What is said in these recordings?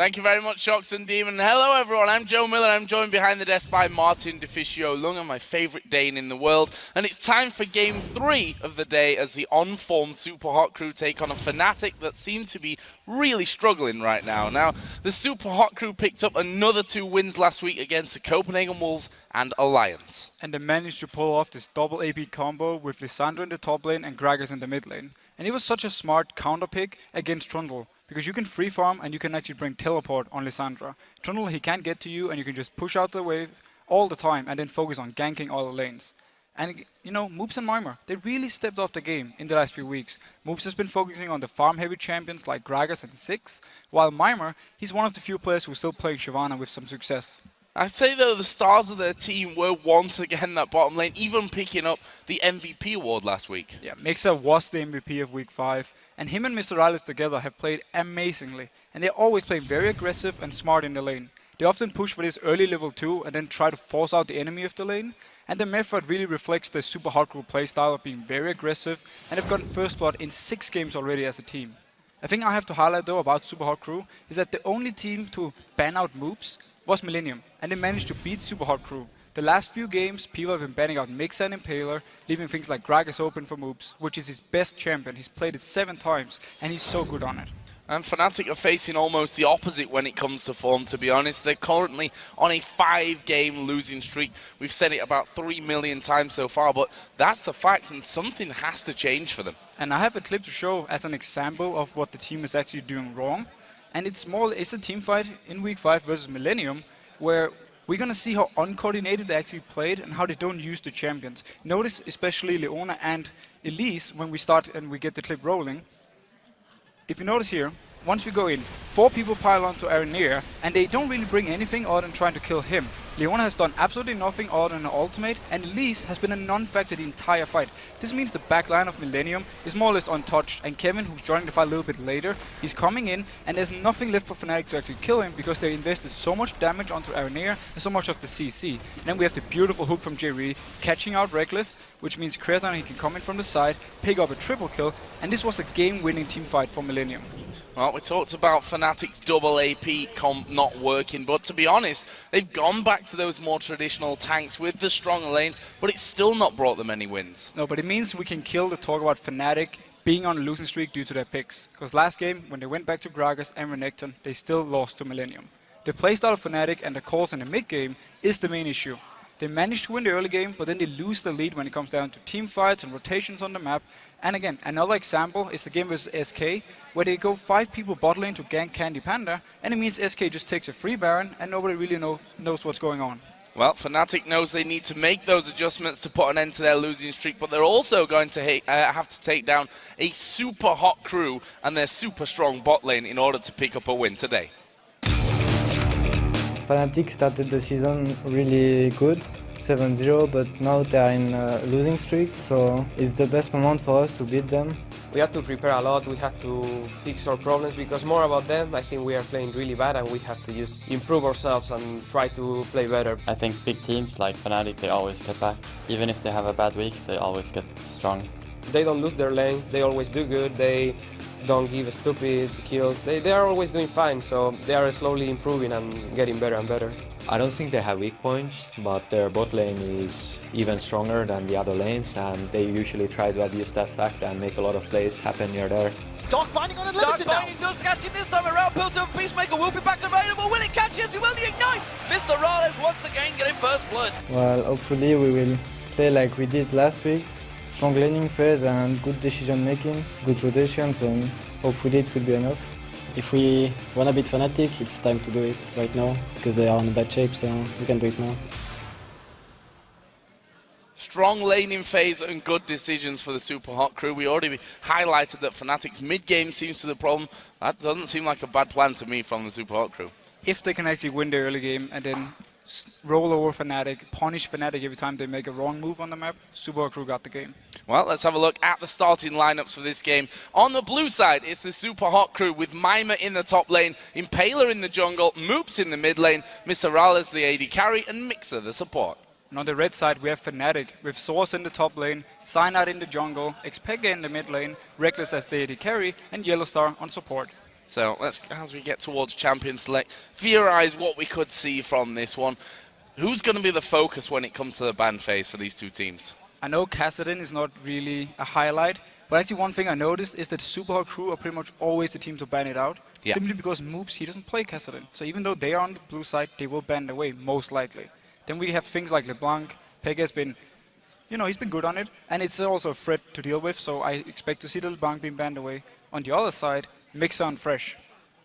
Thank you very much, Shocks and Demon. Hello, everyone. I'm Joe Miller. I'm joined behind the desk by Martin Deficio Lunga, my favourite Dane in the world. And it's time for Game 3 of the day as the on-form Super Hot Crew take on a Fnatic that seem to be really struggling right now. Now, the Super Hot Crew picked up another 2 wins last week against the Copenhagen Wolves and Alliance. And they managed to pull off this double AP combo with Lissandra in the top lane and Gragas in the mid lane. And it was such a smart counter pick against Trundle, because you can free farm and you can actually bring teleport on Lissandra. Trundle, he can't get to you and you can just push out the wave all the time and then focus on ganking all the lanes. And you know, Moops and Mimer, they really stepped up the game in the last few weeks. Moops has been focusing on the farm heavy champions like Gragas and Six, while Mimer, he's one of the few players who's still playing Shyvana with some success. I'd say, though, the stars of their team were once again that bottom lane, even picking up the MVP award last week. Yeah, Mixer was the MVP of Week 5, and him and Mr. Riles together have played amazingly. And they always play very aggressive and smart in the lane. They often push for this early level 2 and then try to force out the enemy of the lane. And the method really reflects the Super Hot Crew playstyle of being very aggressive, and they've gotten first blood in 6 games already as a team. A thing I have to highlight, though, about Super Hot Crew is that the only team to ban out Moops was Millennium, and they managed to beat Super Hot Crew. The last few games, people have been banning out Mixer and Impaler, leaving things like Gragas open for Moops, which is his best champion. He's played it 7 times, and he's so good on it. And Fnatic are facing almost the opposite when it comes to form, to be honest. They're currently on a 5-game losing streak. We've said it about 3 million times so far, but that's the facts, and something has to change for them. And I have a clip to show as an example of what the team is actually doing wrong. And it's a team fight in Week 5 versus Millennium, where we're going to see how uncoordinated they actually played and how they don't use the champions. Notice especially Leona and Elise when we start and we get the clip rolling. If you notice here, once we go in, 4 people pile onto Aranea, and they don't really bring anything other than trying to kill him. Leona has done absolutely nothing other than an ultimate, and Elise has been a non-factor the entire fight. This means the backline of Millennium is more or less untouched, and Kevin, who's joining the fight a little bit later, he's coming in, and there's nothing left for Fnatic to actually kill him because they invested so much damage onto Aranea and so much of the CC. And then we have the beautiful hook from Jerry catching out Reckless, which means Creaton, he can come in from the side, pick up a triple kill, and this was a game-winning team fight for Millennium. Well, we talked about Fnatic's double AP comp not working, but to be honest, they've gone back to those more traditional tanks with the strong lanes, but it's still not brought them any wins. No, but it means we can kill the talk about Fnatic being on a losing streak due to their picks. Because last game, when they went back to Gragas and Renekton, they still lost to Millennium. The playstyle of Fnatic and the calls in the mid game is the main issue. They managed to win the early game, but then they lose the lead when it comes down to team fights and rotations on the map. And again, another example is the game versus SK, where they go 5 people bot lane to gank Candy Panda, and it means SK just takes a free Baron, and nobody really knows what's going on. Well, Fnatic knows they need to make those adjustments to put an end to their losing streak, but they're also going to have to take down a super hot crew and their super strong bot lane in order to pick up a win today. Fnatic started the season really good, 7-0, but now they are in a losing streak, so it's the best moment for us to beat them. We had to prepare a lot, we had to fix our problems, because more about them, I think we are playing really bad and we have to just improve ourselves and try to play better. I think big teams like Fnatic, they always get back. Even if they have a bad week, they always get strong. They don't lose their lanes, they always do good, they don't give stupid kills. They are always doing fine, so they are slowly improving and getting better and better. I don't think they have weak points, but their bot lane is even stronger than the other lanes, and they usually try to abuse that fact and make a lot of plays happen near there. Dark Binding on Unlimited now! Dark Binding does catch him this time around, built up Peacemaker will be back available, will it catch us, will the Ignite? Mr. Rales once again getting first blood. Well, hopefully we will play like we did last week. Strong laning phase and good decision making, good rotations, and hopefully it will be enough. If we want to beat Fnatic, it's time to do it right now, because they are in bad shape, so we can do it now. Strong laning phase and good decisions for the Super Hot Crew. We already highlighted that Fnatic's mid-game seems to the problem. That doesn't seem like a bad plan to me from the Super Hot Crew. If they can actually win the early game and then roll over Fnatic, punish Fnatic every time they make a wrong move on the map, Super Hot Crew got the game. Well, let's have a look at the starting lineups for this game. On the blue side, it's the Super Hot Crew with Mimer in the top lane, Impaler in the jungle, Moops in the mid lane, Misarales the AD carry, and Mixer the support. And on the red side, we have Fnatic with Source in the top lane, Cyanide in the jungle, Xpega in the mid lane, Reckless as the AD carry, and Yellowstar on support. So as we get towards Champion Select, theorize what we could see from this one. Who's going to be the focus when it comes to the ban phase for these two teams? I know Kassadin is not really a highlight, but actually one thing I noticed is that Super Hot Crew are pretty much always the team to ban it out, simply because Moops, he doesn't play Kassadin. So even though they are on the blue side, they will ban it away, most likely. Then we have things like LeBlanc. Peg has been, he's been good on it, and it's also a threat to deal with, so I expect to see the LeBlanc being banned away. On the other side, Mixer and Fresh.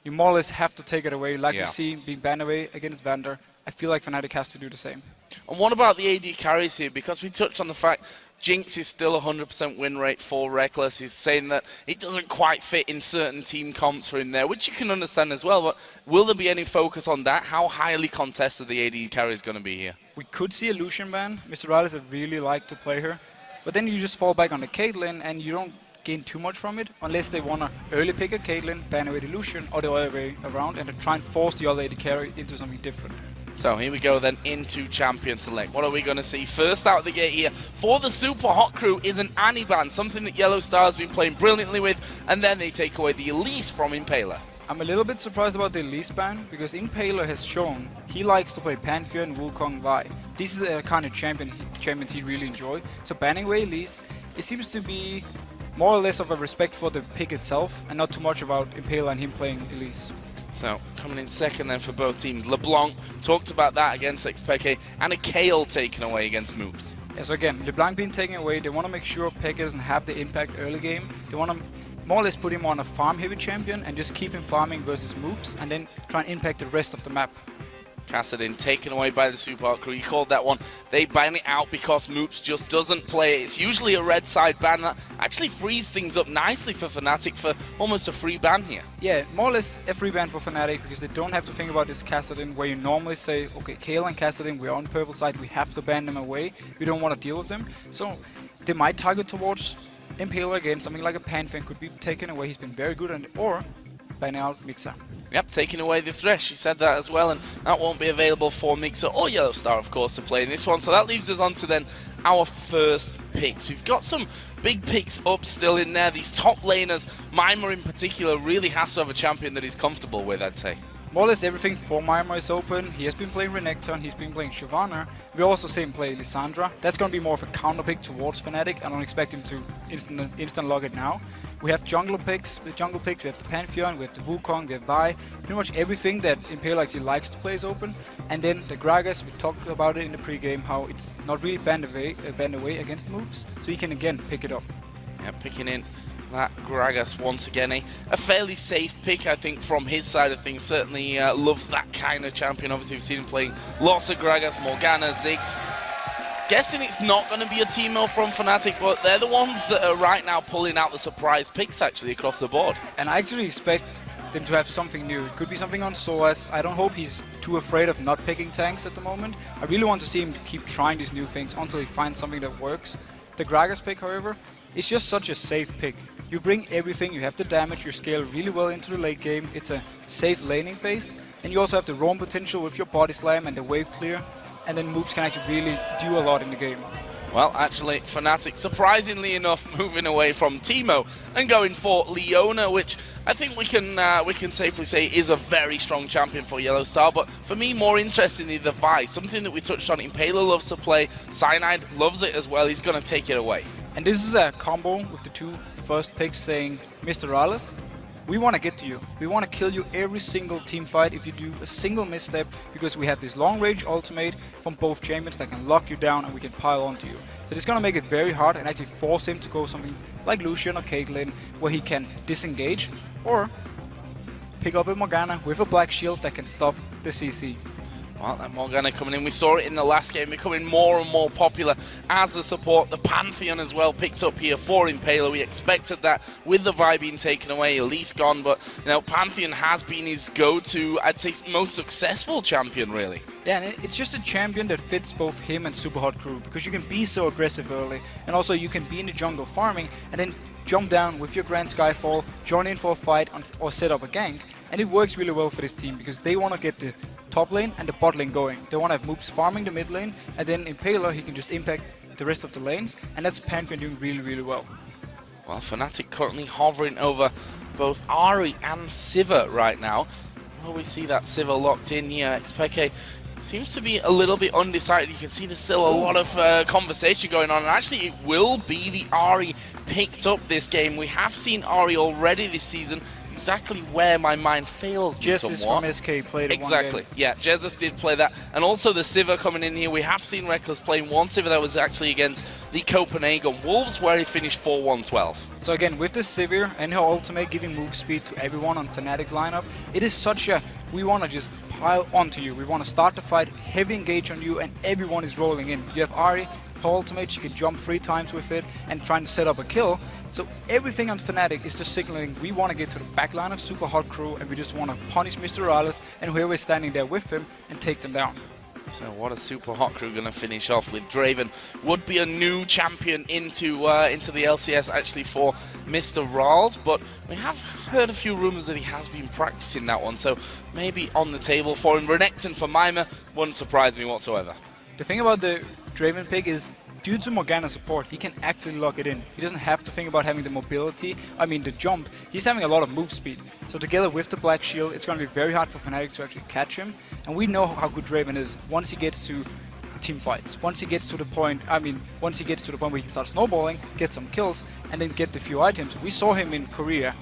You more or less have to take it away, like we see being banned away against Vander. I feel like Fnatic has to do the same. And what about the AD carries here? Because we touched on the fact Jinx is still 100% win rate for Reckless. He's saying that it doesn't quite fit in certain team comps for him there, which you can understand as well. But will there be any focus on that? How highly contested the AD carry is going to be here? We could see a Lucian ban. Mr. Riley would really like to play her. But then you just fall back on the Caitlyn, and you don't gain too much from it, unless they want to early pick a Caitlyn, ban away the Lucian, or the other way around, and to try and force the other AD carry into something different. So here we go then into Champion Select. What are we going to see? First out of the gate here for the Super Hot Crew is an Annie ban, something that Yellow Star has been playing brilliantly with, and then they take away the Elise from Impaler. I'm a little bit surprised about the Elise ban, because Impaler has shown he likes to play Pantheon, Wukong, Vi. This is a kind of champions he really enjoys. So banning away Elise, it seems to be more or less of a respect for the pick itself, and not too much about Impaler and him playing Elise. So, coming in second then for both teams. LeBlanc talked about that against XPeke, and a Kale taken away against Moops. Yeah, so again, LeBlanc being taken away, they want to make sure Peke doesn't have the impact early game. They want to more or less put him on a farm-heavy champion and just keep him farming versus Moops, and then try and impact the rest of the map. Kassadin taken away by the Super Hot Crew. He called that one. They ban it out because Moops just doesn't play. It's usually a red side ban that actually frees things up nicely for Fnatic for almost a free ban here. Yeah, more or less a free ban for Fnatic, because they don't have to think about this Kassadin where you normally say, okay, Kale and Kassadin, we're on the purple side, we have to ban them away. We don't want to deal with them. So they might target towards Impaler again. Something like a Pantheon could be taken away. He's been very good on it. Or banning out Mixer. Yep, taking away the Thresh, he said that as well, and that won't be available for Mixer or Yellow Star, of course, to play in this one. So that leaves us on to then our first picks. We've got some big picks up still in there. These top laners, Mima in particular, really has to have a champion that he's comfortable with, I'd say. More or less everything for Mima is open. He has been playing Renekton, he's been playing Shyvana. We also see him play Lissandra. That's going to be more of a counter pick towards Fnatic. I don't expect him to instant log it now. We have jungle picks. With jungle picks, we have the Pantheon, we have the Wukong, we have Vi. Pretty much everything that Impaler actually likes to play is open. And then the Gragas, we talked about it in the pre-game, how it's not really banned away against moves. So you can again pick it up. Yeah, picking in that Gragas once again. A fairly safe pick, I think, from his side of things. Certainly loves that kind of champion. Obviously, we've seen him playing lots of Gragas, Morgana, Ziggs. Guessing it's not going to be a team-mill from Fnatic, but they're the ones that are right now pulling out the surprise picks, actually, across the board. And I actually expect them to have something new. It could be something on Soaz. I don't hope he's too afraid of not picking tanks at the moment. I really want to see him keep trying these new things until he finds something that works. The Gragas pick, however, is just such a safe pick. You bring everything, you have the damage, you scale really well into the late game. It's a safe laning phase. And you also have the roam potential with your body slam and the wave clear. And then Moops can actually really do a lot in the game. Well, actually, Fnatic, surprisingly enough, moving away from Teemo and going for Leona, which I think we can safely say is a very strong champion for Yellow Star. But for me, more interestingly, the Vi, something that we touched on. Impaler loves to play, Cyanide loves it as well. He's going to take it away. And this is a combo with the two first picks saying, Mr. Rales, we want to get to you. We want to kill you every single team fight if you do a single misstep, because we have this long range ultimate from both champions that can lock you down and we can pile onto you. So it's going to make it very hard and actually force him to go something like Lucian or Caitlyn, where he can disengage or pick up a Morgana with a black shield that can stop the CC. Well, that Morgana coming in, we saw it in the last game, becoming more and more popular as the support. The Pantheon as well picked up here for Impaler. We expected that with the Vi being taken away, Elise gone, but you know, Pantheon has been his go-to, I'd say, most successful champion, really. Yeah, and it's just a champion that fits both him and Super Hot Crew, because you can be so aggressive early, and also you can be in the jungle farming, and then jump down with your Grand Skyfall, join in for a fight, or set up a gank, and it works really well for this team, because they want to get the top lane and the bot lane going. They want to have Moops farming the mid lane, and then Impaler, he can just impact the rest of the lanes, and that's Pantheon doing really, really well. Well, Fnatic currently hovering over both Ari and Siva right now. Well, we see that Siva locked in here. Xpeke seems to be a little bit undecided. You can see there's still a lot of conversation going on, and actually it will be the Ari picked up this game. We have seen Ari already this season. Exactly where my mind fails me somewhat. Jesus from SK played exactly. one game. Yeah, Jesus did play that. And also the Siva coming in here. We have seen Reckless playing one Siva that was actually against the Copenhagen Wolves, where he finished 4-1-12. So again, with the Sivir and her ultimate giving move speed to everyone on Fnatic's lineup, it is such a, we want to just pile onto you. We want to start the fight, heavy engage on you, and everyone is rolling in. You have Ari, her ultimate, she can jump 3 times with it and trying to set up a kill. So everything on Fnatic is just signaling we want to get to the back line of Super Hot Crew, and we just want to punish Mr. Rales and whoever is standing there with him and take them down. So what a Super Hot Crew going to finish off with. Draven would be a new champion into the LCS actually for Mr. Rales, but we have heard a few rumors that he has been practicing that one, so maybe on the table for him. Renekton for Mima wouldn't surprise me whatsoever. The thing about the Draven pick is, due to Morgana support, he can actually lock it in. He doesn't have to think about having the mobility, the jump. He's having a lot of move speed. So together with the Black Shield, it's going to be very hard for Fnatic to actually catch him. And we know how good Draven is once he gets to team fights. Once he gets to the point, once he gets to the point where he can start snowballing, get some kills, and then get the few items. We saw him in Korea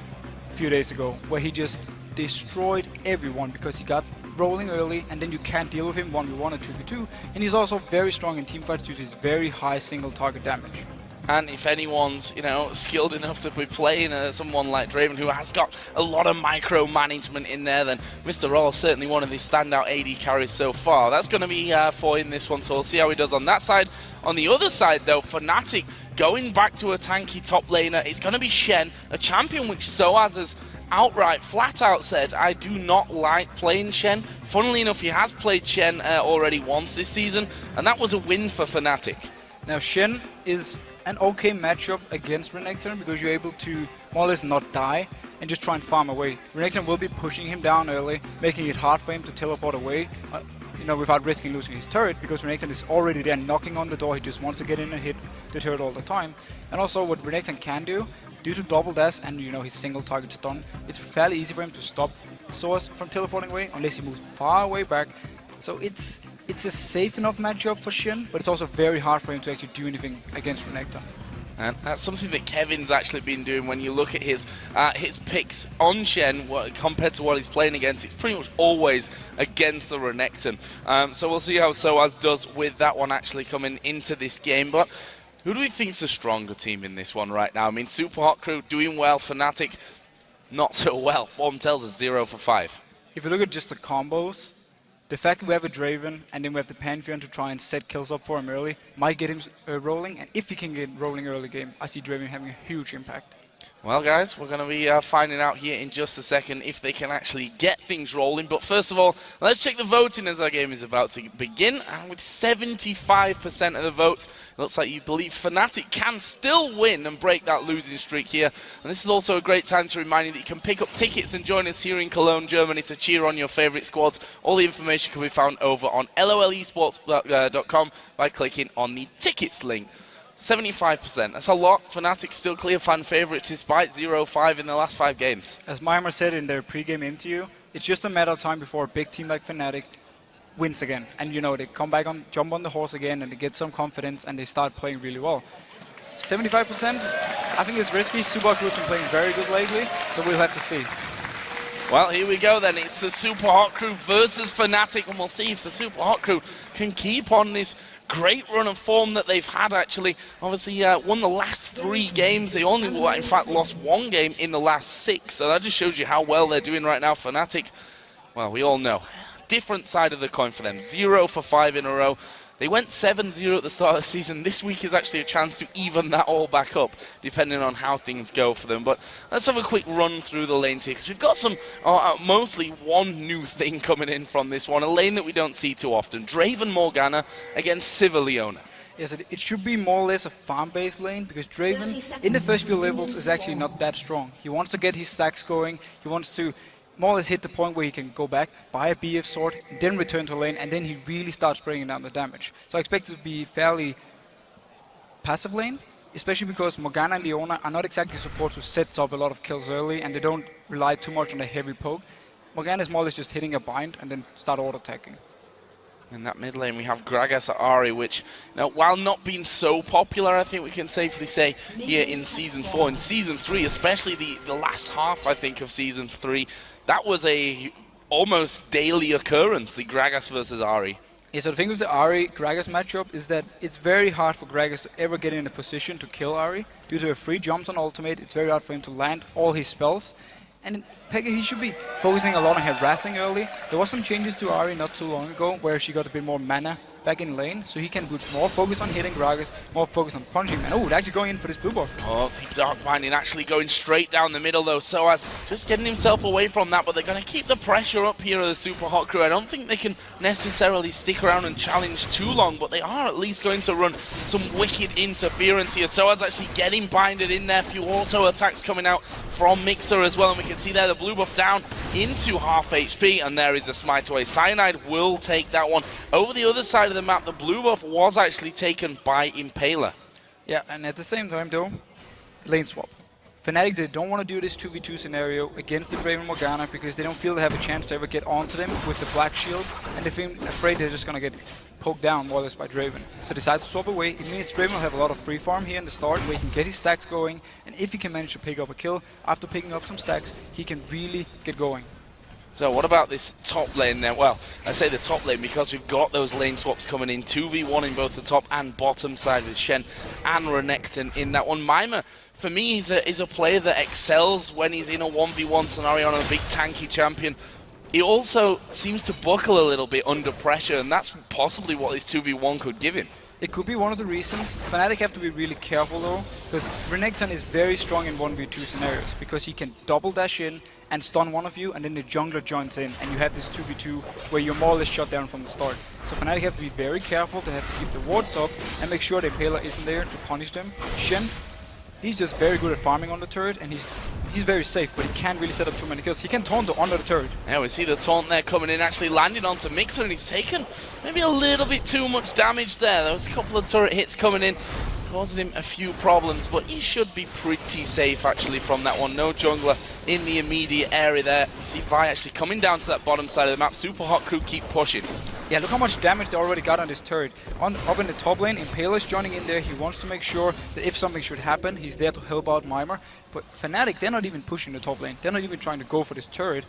a few days ago, where he just destroyed everyone because he got rolling early, and then you can't deal with him 1v1 or 2v2, and he's also very strong in teamfights due to his very high single target damage. And if anyone's, skilled enough to be playing someone like Draven, who has got a lot of micromanagement in there, then Mr. Roll is certainly one of the standout AD carries so far. That's going to be for in this one, so we'll see how he does on that side. On the other side, though, Fnatic going back to a tanky top laner. It's going to be Shen, a champion which Soaz has outright, flat out said, I do not like playing Shen. Funnily enough, he has played Shen already once this season, and that was a win for Fnatic. Now, Shen is an okay matchup against Renekton because you're able to more or less not die and just try and farm away. Renekton will be pushing him down early, making it hard for him to teleport away, without risking losing his turret, because Renekton is already there knocking on the door. He just wants to get in and hit the turret all the time. And also what Renekton can do, due to double dash and his single target stun, it's fairly easy for him to stop Source from teleporting away unless he moves far away back. So it's a safe enough matchup for Shen, but it's also very hard for him to actually do anything against Renekton. And that's something that Kevin's actually been doing. When you look at his picks on Shen compared to what he's playing against, it's pretty much always against the Renekton. So we'll see how Soaz does with that one actually coming into this game. But who do we think is the stronger team in this one right now? I mean, Super Hot Crew doing well, Fnatic not so well. Form tells us 0 for 5. If you look at just the combos, the fact that we have a Draven and then we have the Pantheon to try and set kills up for him early might get him rolling, and if he can get rolling early game, I see Draven having a huge impact. Well, guys, we're going to be finding out here in just a second if they can actually get things rolling. But first of all, let's check the voting as our game is about to begin. And with 75% of the votes, it looks like you believe Fnatic can still win and break that losing streak here. And this is also a great time to remind you that you can pick up tickets and join us here in Cologne, Germany to cheer on your favorite squads. All the information can be found over on lolesports.com by clicking on the tickets link. 75%. That's a lot. Fnatic still clear fan favourites despite 0-5 in the last 5 games. As Maimer said in their pre-game interview, it's just a matter of time before a big team like Fnatic wins again. And they come back on, jump on the horse again, and they get some confidence and they start playing really well. 75%, I think it's risky. Super Hot Crew has been playing very good lately, so we'll have to see. Well, here we go then. It's the Super Hot Crew versus Fnatic, and we'll see if the Super Hot Crew can keep on this great run of form that they've had, actually. Obviously, won the last 3 games. They only, in fact, lost 1 game in the last 6, so that just shows you how well they're doing right now. Fnatic, well, we all know. Different side of the coin for them. 0 for 5 in a row. They went 7-0 at the start of the season. This week is actually a chance to even that all back up, depending on how things go for them. But let's have a quick run through the lanes here, because we've got some, mostly one new thing coming in from this one, a lane that we don't see too often. Draven Morgana against Siva Leona. Yes, it should be more or less a farm-based lane, because Draven, in the first few levels, is actually not that strong. He wants to get his stacks going, he wants to more or less hit the point where he can go back, buy a BF sword, then return to lane, and then he really starts bringing down the damage. So I expect it to be fairly passive lane, especially because Morgana and Leona are not exactly support who sets up a lot of kills early, and they don't rely too much on a heavy poke. Morgana is more or less just hitting a bind and then start auto-attacking. In that mid lane, we have Gragas at Ahri, which, now, while not being so popular, I think we can safely say here in Season 4. In Season 3, especially the last half, I think, of Season 3, that was a almost daily occurrence, the Gragas versus Ahri. Yeah, so the thing with the Ahri-Gragas matchup is that it's very hard for Gragas to ever get in a position to kill Ahri. Due to a free jumps on ultimate, it's very hard for him to land all his spells. And Pekka, he should be focusing a lot on harassing early. There was some changes to Ahri not too long ago where she got a bit more mana back in lane, so he can put more focus on hitting Gragas, more focus on punching. And oh, actually going in for this blue buff. Oh, the Dark Binding actually going straight down the middle though, Soaz just getting himself away from that, but they're going to keep the pressure up here of the Super Hot Crew. I don't think they can necessarily stick around and challenge too long, but they are at least going to run some wicked interference here. Soaz actually getting binded in there, few auto attacks coming out from Mixer as well, and we can see there the blue buff down into half HP, and there is a smite away. Cyanide will take that one. Over the other side of the map, the blue buff was actually taken by Impaler. Yeah, and at the same time though, lane swap. Fnatic, they don't want to do this 2v2 scenario against the Draven Morgana because they don't feel they have a chance to ever get onto them with the Black Shield, and they feel afraid they're just going to get poked down more or less by Draven. So they decide to swap away. It means Draven will have a lot of free farm here in the start where he can get his stacks going, and if he can manage to pick up a kill after picking up some stacks, he can really get going. So what about this top lane then? Well, I say the top lane because we've got those lane swaps coming in. 2v1 in both the top and bottom side with Shen and Renekton in that one. Mima, for me, is a player that excels when he's in a 1v1 scenario on a big tanky champion. He also seems to buckle a little bit under pressure, and that's possibly what this 2v1 could give him. It could be one of the reasons. Fnatic have to be really careful though, because Renekton is very strong in 1v2 scenarios, because he can double dash in and stun one of you, and then the jungler joins in, and you have this 2v2 where you're more or less shut down from the start. So Fnatic have to be very careful. They have to keep the wards up and make sure the Impaler isn't there to punish them. Shen, he's just very good at farming on the turret, and he's very safe, but he can't really set up too many kills. He can taunt under the turret. Yeah, we see the taunt there coming in, actually landing onto Mixer, and he's taken maybe a little bit too much damage there. There was a couple of turret hits coming in, causing him a few problems, but he should be pretty safe actually from that one. No jungler in the immediate area there. You see Vi actually coming down to that bottom side of the map. Super Hot Crew keep pushing. Yeah, look how much damage they already got on this turret. Up in the top lane, Impaler's joining in there. He wants to make sure that if something should happen, he's there to help out Mimir. But Fnatic, they're not even pushing the top lane. They're not even trying to go for this turret.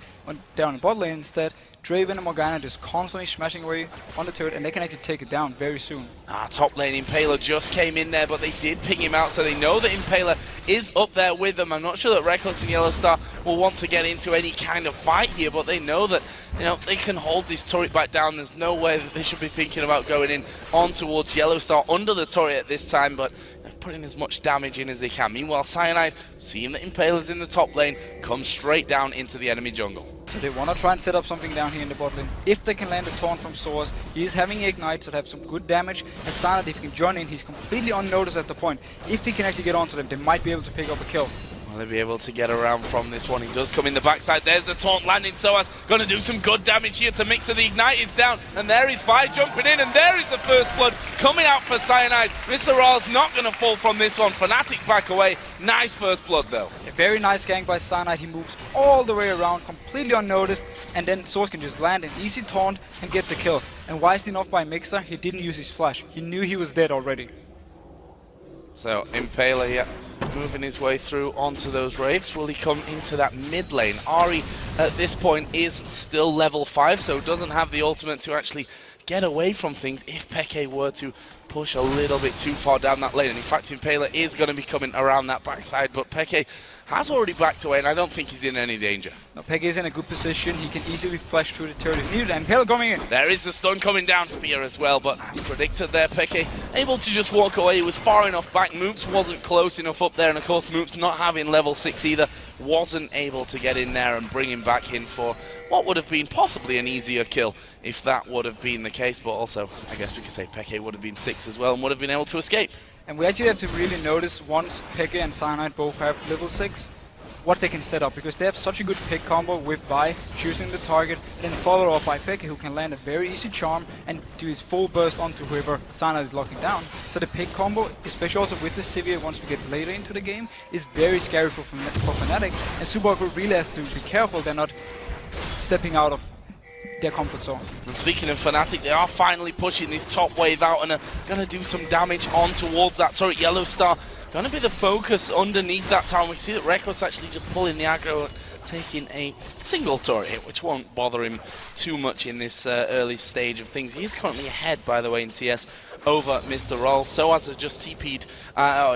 Down in bot lane instead, Draven and Morgana just constantly smashing away on the turret, and they can actually take it down very soon. Top lane, Impaler just came in there, but they did ping him out, so they know that Impaler is up there with them. I'm not sure that Reckless and Yellowstar will want to get into any kind of fight here, but they know that, you know, they can hold this turret back down. There's no way that they should be thinking about going in on towards Yellowstar under the turret at this time, but they're putting as much damage in as they can. Meanwhile, Cyanide, seeing that Impaler's in the top lane, comes straight down into the enemy jungle. So they want to try and set up something down here in the bot lane. If they can land a taunt from Source, he is having Ignite, so they have some good damage. And Cyanide, if he can join in, he's completely unnoticed at the point. If he can actually get onto them, they might be able to pick up a kill. Will they be able to get around from this one? He does come in the backside. There's the taunt landing. Soaz going to do some good damage here to Mixer. The Ignite is down, and there is Vi jumping in, and there is the first blood coming out for Cyanide. Visceral's not going to fall from this one. Fnatic back away. Nice first blood, though. A very nice gank by Cyanide. He moves all the way around, completely unnoticed, and then Source can just land an easy taunt and get the kill. And wisely enough by Mixer, he didn't use his flash. He knew he was dead already. So Impaler here, moving his way through onto those wraiths. Will he come into that mid lane? Ahri at this point is still level 5, so doesn't have the ultimate to actually get away from things if Peke were to push a little bit too far down that lane. And in fact, Impaler is going to be coming around that backside, but Peke has already backed away, and I don't think he's in any danger. No, Peke is in a good position. He can easily flash through the turret if needed, and Impaler coming in. There is the stun coming down, Spear as well, but as predicted there, Peke able to just walk away. He was far enough back. Moops wasn't close enough up there, and of course Moops not having level 6 either, wasn't able to get in there and bring him back in for what would have been possibly an easier kill if that would have been the case, but also I guess we could say Peke would have been 6 as well and would have been able to escape. And we actually have to really notice once Peke and Cyanide both have level 6, what they can set up, because they have such a good pick combo with Vi choosing the target, and then followed up by Peke, who can land a very easy charm and do his full burst onto whoever Cyanide is locking down. So the pick combo, especially also with the Sivir once we get later into the game, is very scary for Fnatic, and Subaru really has to be careful they're not stepping out of their comfort zone. And speaking of Fnatic, they are finally pushing this top wave out and are going to do some damage on towards that turret. Yellow Star going to be the focus underneath that tower. We can see that Reckless actually just pulling the aggro, taking a single turret hit, which won't bother him too much in this early stage of things. He is currently ahead, by the way, in CS over Mr. Roll. Soaz has just TP'd,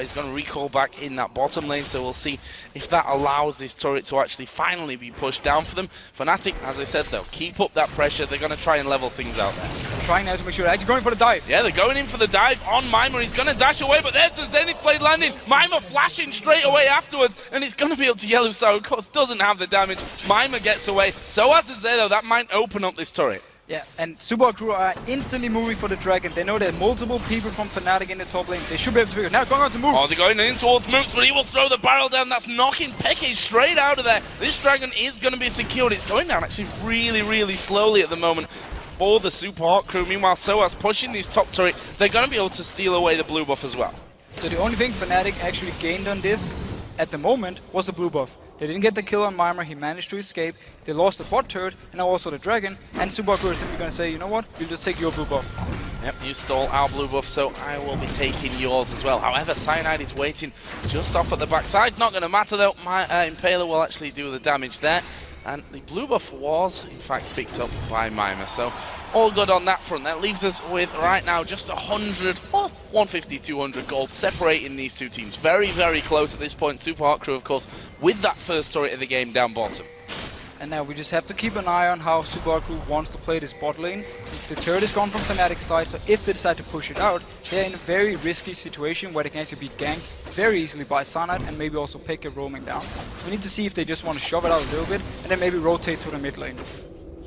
he's going to recall back in that bottom lane, so we'll see if that allows this turret to actually finally be pushed down for them. Fnatic, as I said, they'll keep up that pressure. They're going to try and level things out there. Trying now to make sure they're actually going for the dive. Yeah, they're going in for the dive on Mima. He's going to dash away, but there's the Zenith Blade landing. Mima flashing straight away afterwards, and it's going to be up to Yellow Star, who of course doesn't have the damage. Mima gets away. Soaz is there though, that might open up this turret. Yeah, and Subaru crew are instantly moving for the dragon. They know there are multiple people from Fnatic in the top lane. They should be able to figure it out. Now going on to move. Oh, they're going in towards Moops, but he will throw the barrel down. That's knocking Peke straight out of there. This dragon is going to be secured. It's going down actually really, really slowly at the moment for the Super Hot crew. Meanwhile, Soaz pushing this top turret. They're going to be able to steal away the blue buff as well. So the only thing Fnatic actually gained on this at the moment was the blue buff. They didn't get the kill on Mimir, he managed to escape. They lost the bot turret and now also the dragon. And Subaru is simply going to say, you know what, we'll just take your blue buff. Yep, you stole our blue buff, so I will be taking yours as well. However, Cyanide is waiting just off at the backside. Not going to matter though, my Impaler will actually do the damage there. And the blue buff was, in fact, picked up by Mima. So, all good on that front. That leaves us with, right now, just 100, or 150, 200 gold separating these two teams. Very, very close at this point. Super Hot crew, of course, with that first turret of the game down bottom. And now we just have to keep an eye on how Subaru crew wants to play this bot lane. The turret is gone from Fnatic's side, so if they decide to push it out, they're in a very risky situation where they can actually be ganked very easily by Cyanide and maybe also Peke roaming down. So we need to see if they just want to shove it out a little bit and then maybe rotate to the mid lane.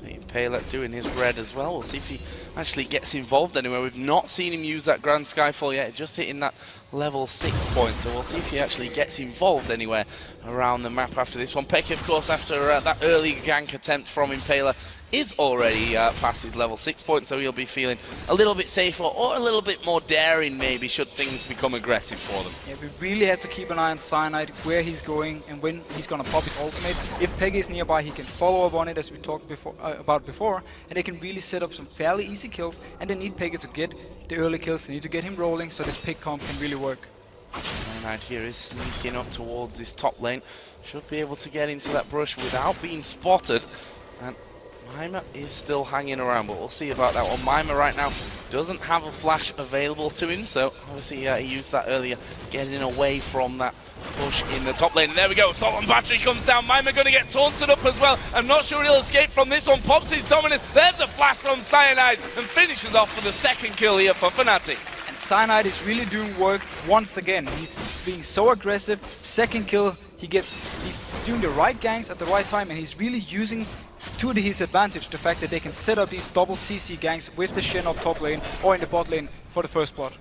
Impaler doing his red as well. We'll see if he actually gets involved anywhere. We've not seen him use that Grand Skyfall yet, just hitting that level 6 point. So we'll see if he actually gets involved anywhere around the map after this one. Peke, of course, after that early gank attempt from Impaler, is already past his level 6 point, so he'll be feeling a little bit safer or a little bit more daring maybe should things become aggressive for them. Yeah, we really have to keep an eye on Cyanide, where he's going and when he's going to pop his ultimate. If Peke is nearby, he can follow up on it as we talked about before, and they can really set up some fairly easy kills, and they need Peke to get the early kills, they need to get him rolling so this pick comp can really work. Cyanide here is sneaking up towards this top lane, should be able to get into that brush without being spotted, and Mima is still hanging around, but we'll see about that one. Mima right now doesn't have a flash available to him, so obviously he used that earlier, getting away from that push in the top lane. And there we go, Salt and Battery comes down. Mima going to get taunted up as well. I'm not sure he'll escape from this one. Pops his dominance. There's a flash from Cyanide and finishes off for the second kill here for Fnatic. And Cyanide is really doing work once again. He's being so aggressive. Second kill, he's doing the right ganks at the right time, and he's really using to his advantage the fact that they can set up these double CC ganks with the Shen up top lane or in the bot lane for the first blood.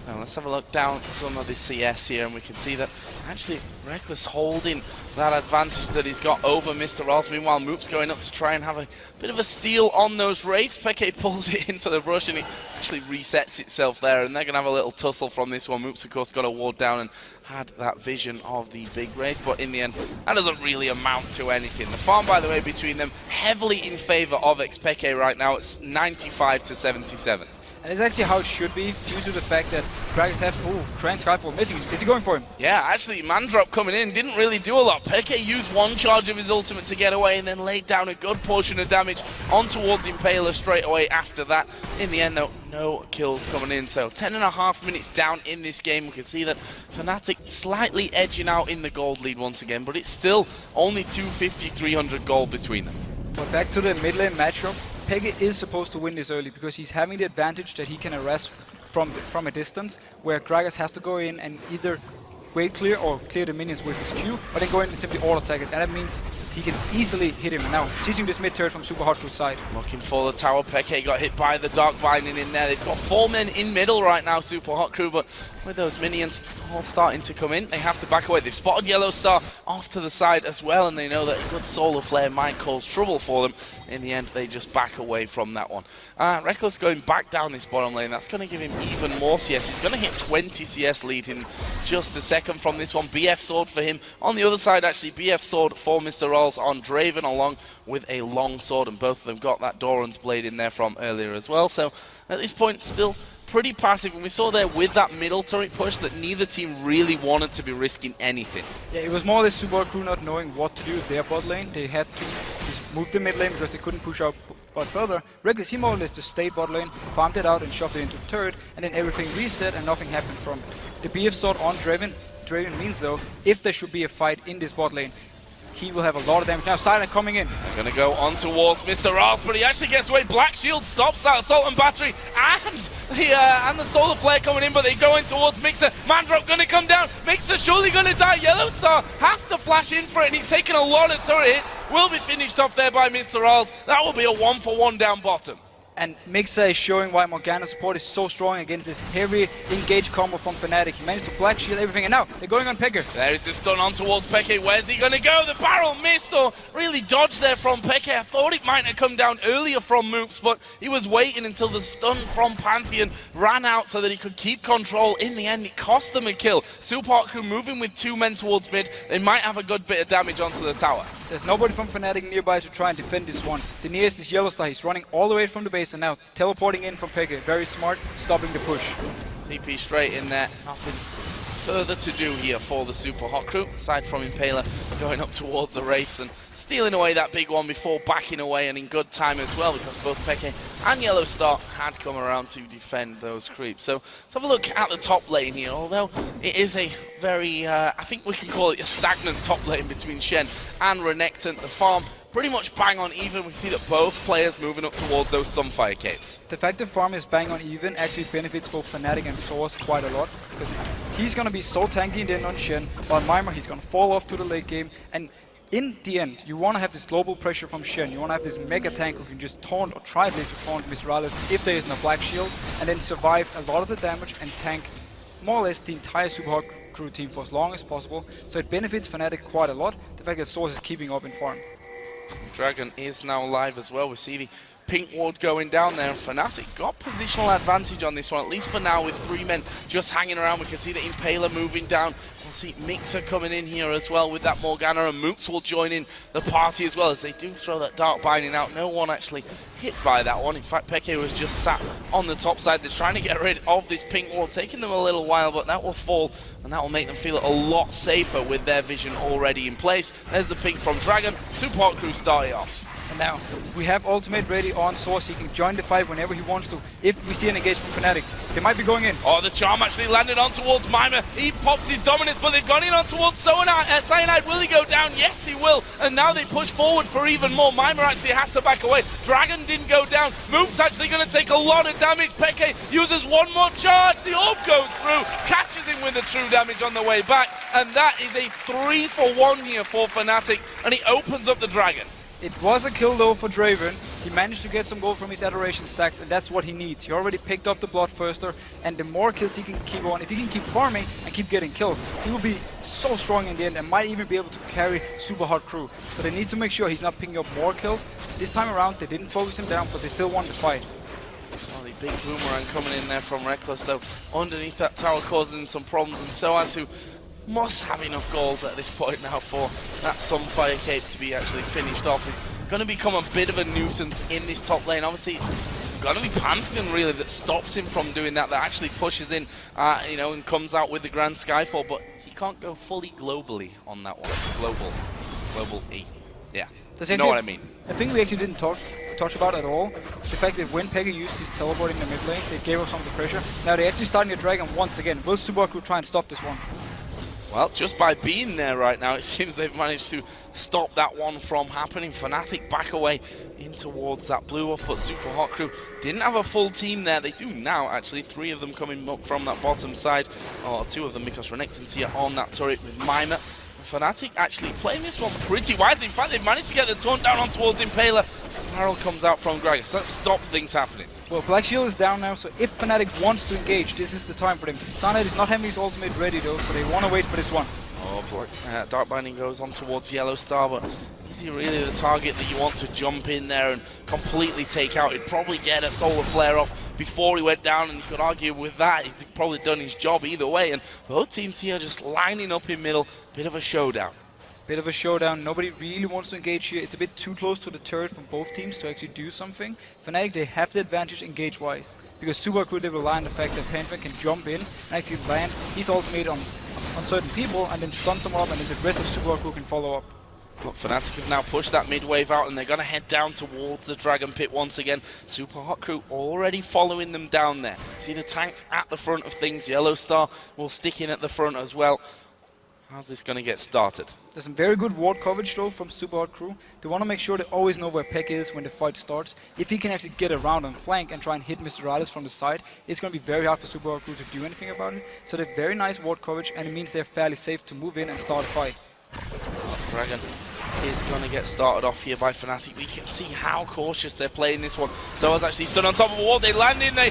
Now let's have a look down at some of the CS here, and we can see that actually Reckless holding that advantage that he's got over Mr. Rolls. Meanwhile, Moop's going up to try and have a bit of a steal on those raids. Peke pulls it into the brush and it actually resets itself there, and they're going to have a little tussle from this one. Moop's, of course, got a ward down and had that vision of the big raid, but in the end, that doesn't really amount to anything. The farm, by the way, between them heavily in favor of Peke right now. It's 95 to 77. And it's actually how it should be, due to the fact that Gragas have to... Oh, Grand Skyfall missing. Is he going for him? Yeah, actually, Mandrop coming in didn't really do a lot. Peke used one charge of his ultimate to get away and then laid down a good portion of damage on towards Impaler straight away after that. In the end, though, no kills coming in. So 10.5 minutes down in this game. We can see that Fnatic slightly edging out in the gold lead once again, but it's still only 250, 300 gold between them. But back to the mid lane matchup. Peke is supposed to win this early because he's having the advantage that he can arrest from a distance, where Gragas has to go in and either wave clear or clear the minions with his Q, or then go in and simply auto attack it. And that means he can easily hit him. And now sieging this mid turret from Super Hot Crew's side. Looking for the tower. Peke got hit by the Dark Binding in there. They've got 4 men in middle right now, Super Hot Crew, but with those minions all starting to come in, they have to back away. They've spotted Yellow Star off to the side as well, and they know that a good solar flare might cause trouble for them. In the end, they just back away from that one. Reckless going back down this bottom lane. That's going to give him even more CS. He's going to hit 20 CS lead in just a second from this one. BF Sword for him. On the other side, actually, BF Sword for Mr. Rolls on Draven, along with a long sword, and both of them got that Doran's Blade in there from earlier as well. So at this point, still pretty passive, and we saw there with that middle turret push that neither team really wanted to be risking anything. Yeah, it was more or less Super Hot Crew not knowing what to do with their bot lane. They had to just move the mid lane because they couldn't push out bot further. Reckless, he more or less just stayed bot lane, farmed it out and shoved it into the turret, and then everything reset and nothing happened from it. The BF Sword on Draven means though, if there should be a fight in this bot lane, he will have a lot of damage. Now Silent coming in. Gonna go on towards Mr. Ross, but he actually gets away. Black Shield stops that Assault and Battery, and the Solar Flare coming in, but they go in towards Mixer. Mandrop gonna come down. Mixer surely gonna die. Yellow Star has to flash in for it, and he's taken a lot of turret hits. Will be finished off there by Mr. Ross. That will be a 1-for-1 down bottom. And Mixer is showing why Morgana's support is so strong against this heavy engage combo from Fnatic. He managed to Black Shield everything, and now they're going on Peke. There is the stun on towards Peke. Where's he going to go? The barrel missed, or really dodged there from Peke. I thought it might have come down earlier from Moops, but he was waiting until the stun from Pantheon ran out so that he could keep control. In the end, it cost them a kill. Super Hot Crew moving with 2 men towards mid. They might have a good bit of damage onto the tower. There's nobody from Fnatic nearby to try and defend this one. The nearest is Yellow Star. He's running all the way from the base and now teleporting in from Peke. Very smart, stopping the push. TP straight in there. Nothing further to do here for the Super Hot Crew, aside from Impaler going up towards the Wraiths and stealing away that big one before backing away, and in good time as well, because both Peke and Yellow Star had come around to defend those creeps. So let's have a look at the top lane here. Although it is a very, I think we can call it a stagnant top lane between Shen and Renekton. The farm pretty much bang on even. We see that both players moving up towards those Sunfire Caves. The fact that farm is bang on even actually benefits both Fnatic and Source quite a lot, because he's going to be so tanky in the end on Shen, while Mimir, he's going to fall off to the late game, and in the end, you want to have this global pressure from Shen. You want to have this mega tank who can just taunt, or try at least to taunt Miseralis if there isn't a Black Shield, and then survive a lot of the damage and tank more or less the entire Super Hot Crew team for as long as possible. So it benefits Fnatic quite a lot, the fact that Source is keeping up in farm. Dragon is now live as well. We see the pink ward going down there, and Fnatic got positional advantage on this one, at least for now, with 3 men just hanging around. We can see the Impaler moving down. We'll see Mixer coming in here as well with that Morgana, and Moops will join in the party as well, as they do throw that Dark Binding out. No one actually hit by that one. In fact, Peke was just sat on the top side. They're trying to get rid of this pink ward, taking them a little while, but that will fall, and that will make them feel a lot safer with their vision already in place. There's the pink from Dragon. Super Hot Crew starting off. And now, we have ultimate ready on Source. He can join the fight whenever he wants to, if we see an engagement from Fnatic. They might be going in. Oh, the charm actually landed on towards Mimir. He pops his dominance, but they've gone in on towards Cyanide. Will he go down? Yes, he will. And now they push forward for even more. Mimir actually has to back away. Dragon didn't go down. Moop's actually going to take a lot of damage. Peke uses one more charge. The orb goes through, catches him with the true damage on the way back. And that is a 3-for-1 here for Fnatic. And he opens up the Dragon. It was a kill though for Draven. He managed to get some gold from his Adoration stacks, and that's what he needs. He already picked up the Bloodthirster, and the more kills he can keep on, if he can keep farming and keep getting kills, he will be so strong in the end and might even be able to carry Super Hot Crew. But they need to make sure he's not picking up more kills. This time around, they didn't focus him down, but they still won the fight. Oh, the big boomerang coming in there from Reckless, though, underneath that tower causing some problems, and Soaz, who must have enough gold at this point now for that Sunfire Cape to be actually finished off. He's going to become a bit of a nuisance in this top lane. Obviously, it's going to be Pantheon really that stops him from doing that, that actually pushes in, you know, and comes out with the Grand Skyfall, but he can't go fully globally on that one. Global E. Yeah, you know what I mean. I think we actually didn't touch about at all the fact that when Peke used his teleport in the mid lane, they gave up some of the pressure. Now they're actually starting a Dragon once again. Will Super Hot Crew try and stop this one? Well, just by being there right now, it seems they've managed to stop that one from happening. Fnatic back away in towards that blue off, but Super Hot Crew didn't have a full team there. They do now, actually. 3 of them coming up from that bottom side, or 2 of them, because Renekton's here on that turret with Mimir. Fnatic actually playing this one pretty wisely. In fact, they've managed to get the taunt down on towards Impaler. Barrel comes out from Gragas. That stopped things happening. Well, Black Shield is down now, so if Fnatic wants to engage, this is the time for them. Sanad is not having his ultimate ready though, so they want to wait for this one. Oh boy, Dark Binding goes on towards Yellow Star, but is he really the target that you want to jump in there and completely take out? He'd probably get a Solar Flare off before he went down, and you could argue with that, he's probably done his job either way, and both teams here just lining up in middle, bit of a showdown. Bit of a showdown, nobody really wants to engage here. It's a bit too close to the turret from both teams to actually do something. Fnatic, they have the advantage engage-wise, because Super Crew, they rely on the fact that Panther can jump in and actually land his ultimate on certain people and then stun someone up, and then the rest of Super Crew can follow up. Look, Fnatic have now pushed that mid wave out, and they're going to head down towards the Dragon Pit once again. Super Hot Crew already following them down there. See the tanks at the front of things. Yellow Star will stick in at the front as well. How's this going to get started? There's some very good ward coverage though from Super Hot Crew. They want to make sure they always know where Peck is when the fight starts. If he can actually get around on flank and try and hit Mr. Alice from the side, it's going to be very hard for Super Hot Crew to do anything about it. So they're very nice ward coverage, and it means they're fairly safe to move in and start a fight. Dragon is going to get started off here by Fnatic. We can see how cautious they're playing this one. So as actually stood on top of a wall, they land in, they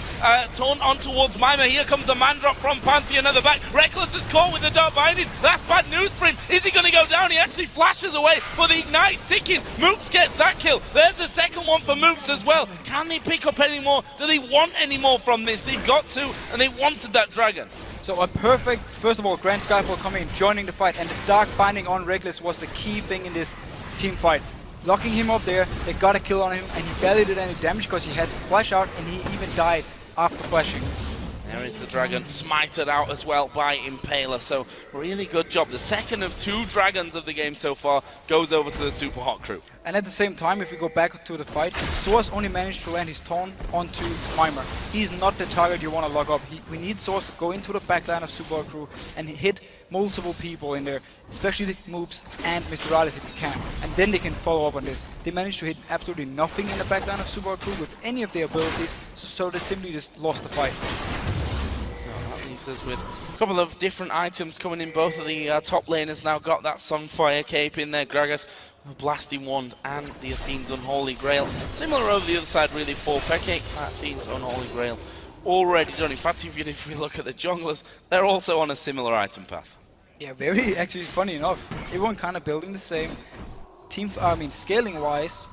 taunt on towards Mima. Here comes the man drop from Pantheon at the back. Reckless is caught with the Dark Binding. That's bad news for him. Is he going to go down? He actually flashes away, but the Ignite's ticking. Moops gets that kill. There's the second one for Moops as well. Can they pick up any more? Do they want any more from this? They've got to, and they wanted that Dragon. So a perfect, first of all, Grand Skyfall coming in, joining the fight, and the Dark Binding on Reckless was the key thing in this team fight. Locking him up there, they got a kill on him, and he barely did any damage because he had to flash out, and he even died after flashing. There is the Dragon, smited out as well by Impaler, so really good job. The second of 2 Dragons of the game so far goes over to the Super Hot Crew. And at the same time, if we go back to the fight, Source only managed to land his taunt onto Mimer. He's not the target you want to lock up. We need Source to go into the backline of Super Hot Crew and hit multiple people in there, especially the Moops and Mr. Alice if he can. And then they can follow up on this. They managed to hit absolutely nothing in the backline of Super Hot Crew with any of their abilities, so they simply just lost the fight. That leaves us with a couple of different items coming in. Both of the top laners now got that Sunfire Cape in there. Gragas, the Blasting Wand, and the Athene's Unholy Grail. Similar over the other side really for Peke. Athene's Unholy Grail already done. In fact, even if we look at the junglers, they're also on a similar item path. Yeah, very actually funny enough. Everyone kind of building the same. Scaling wise,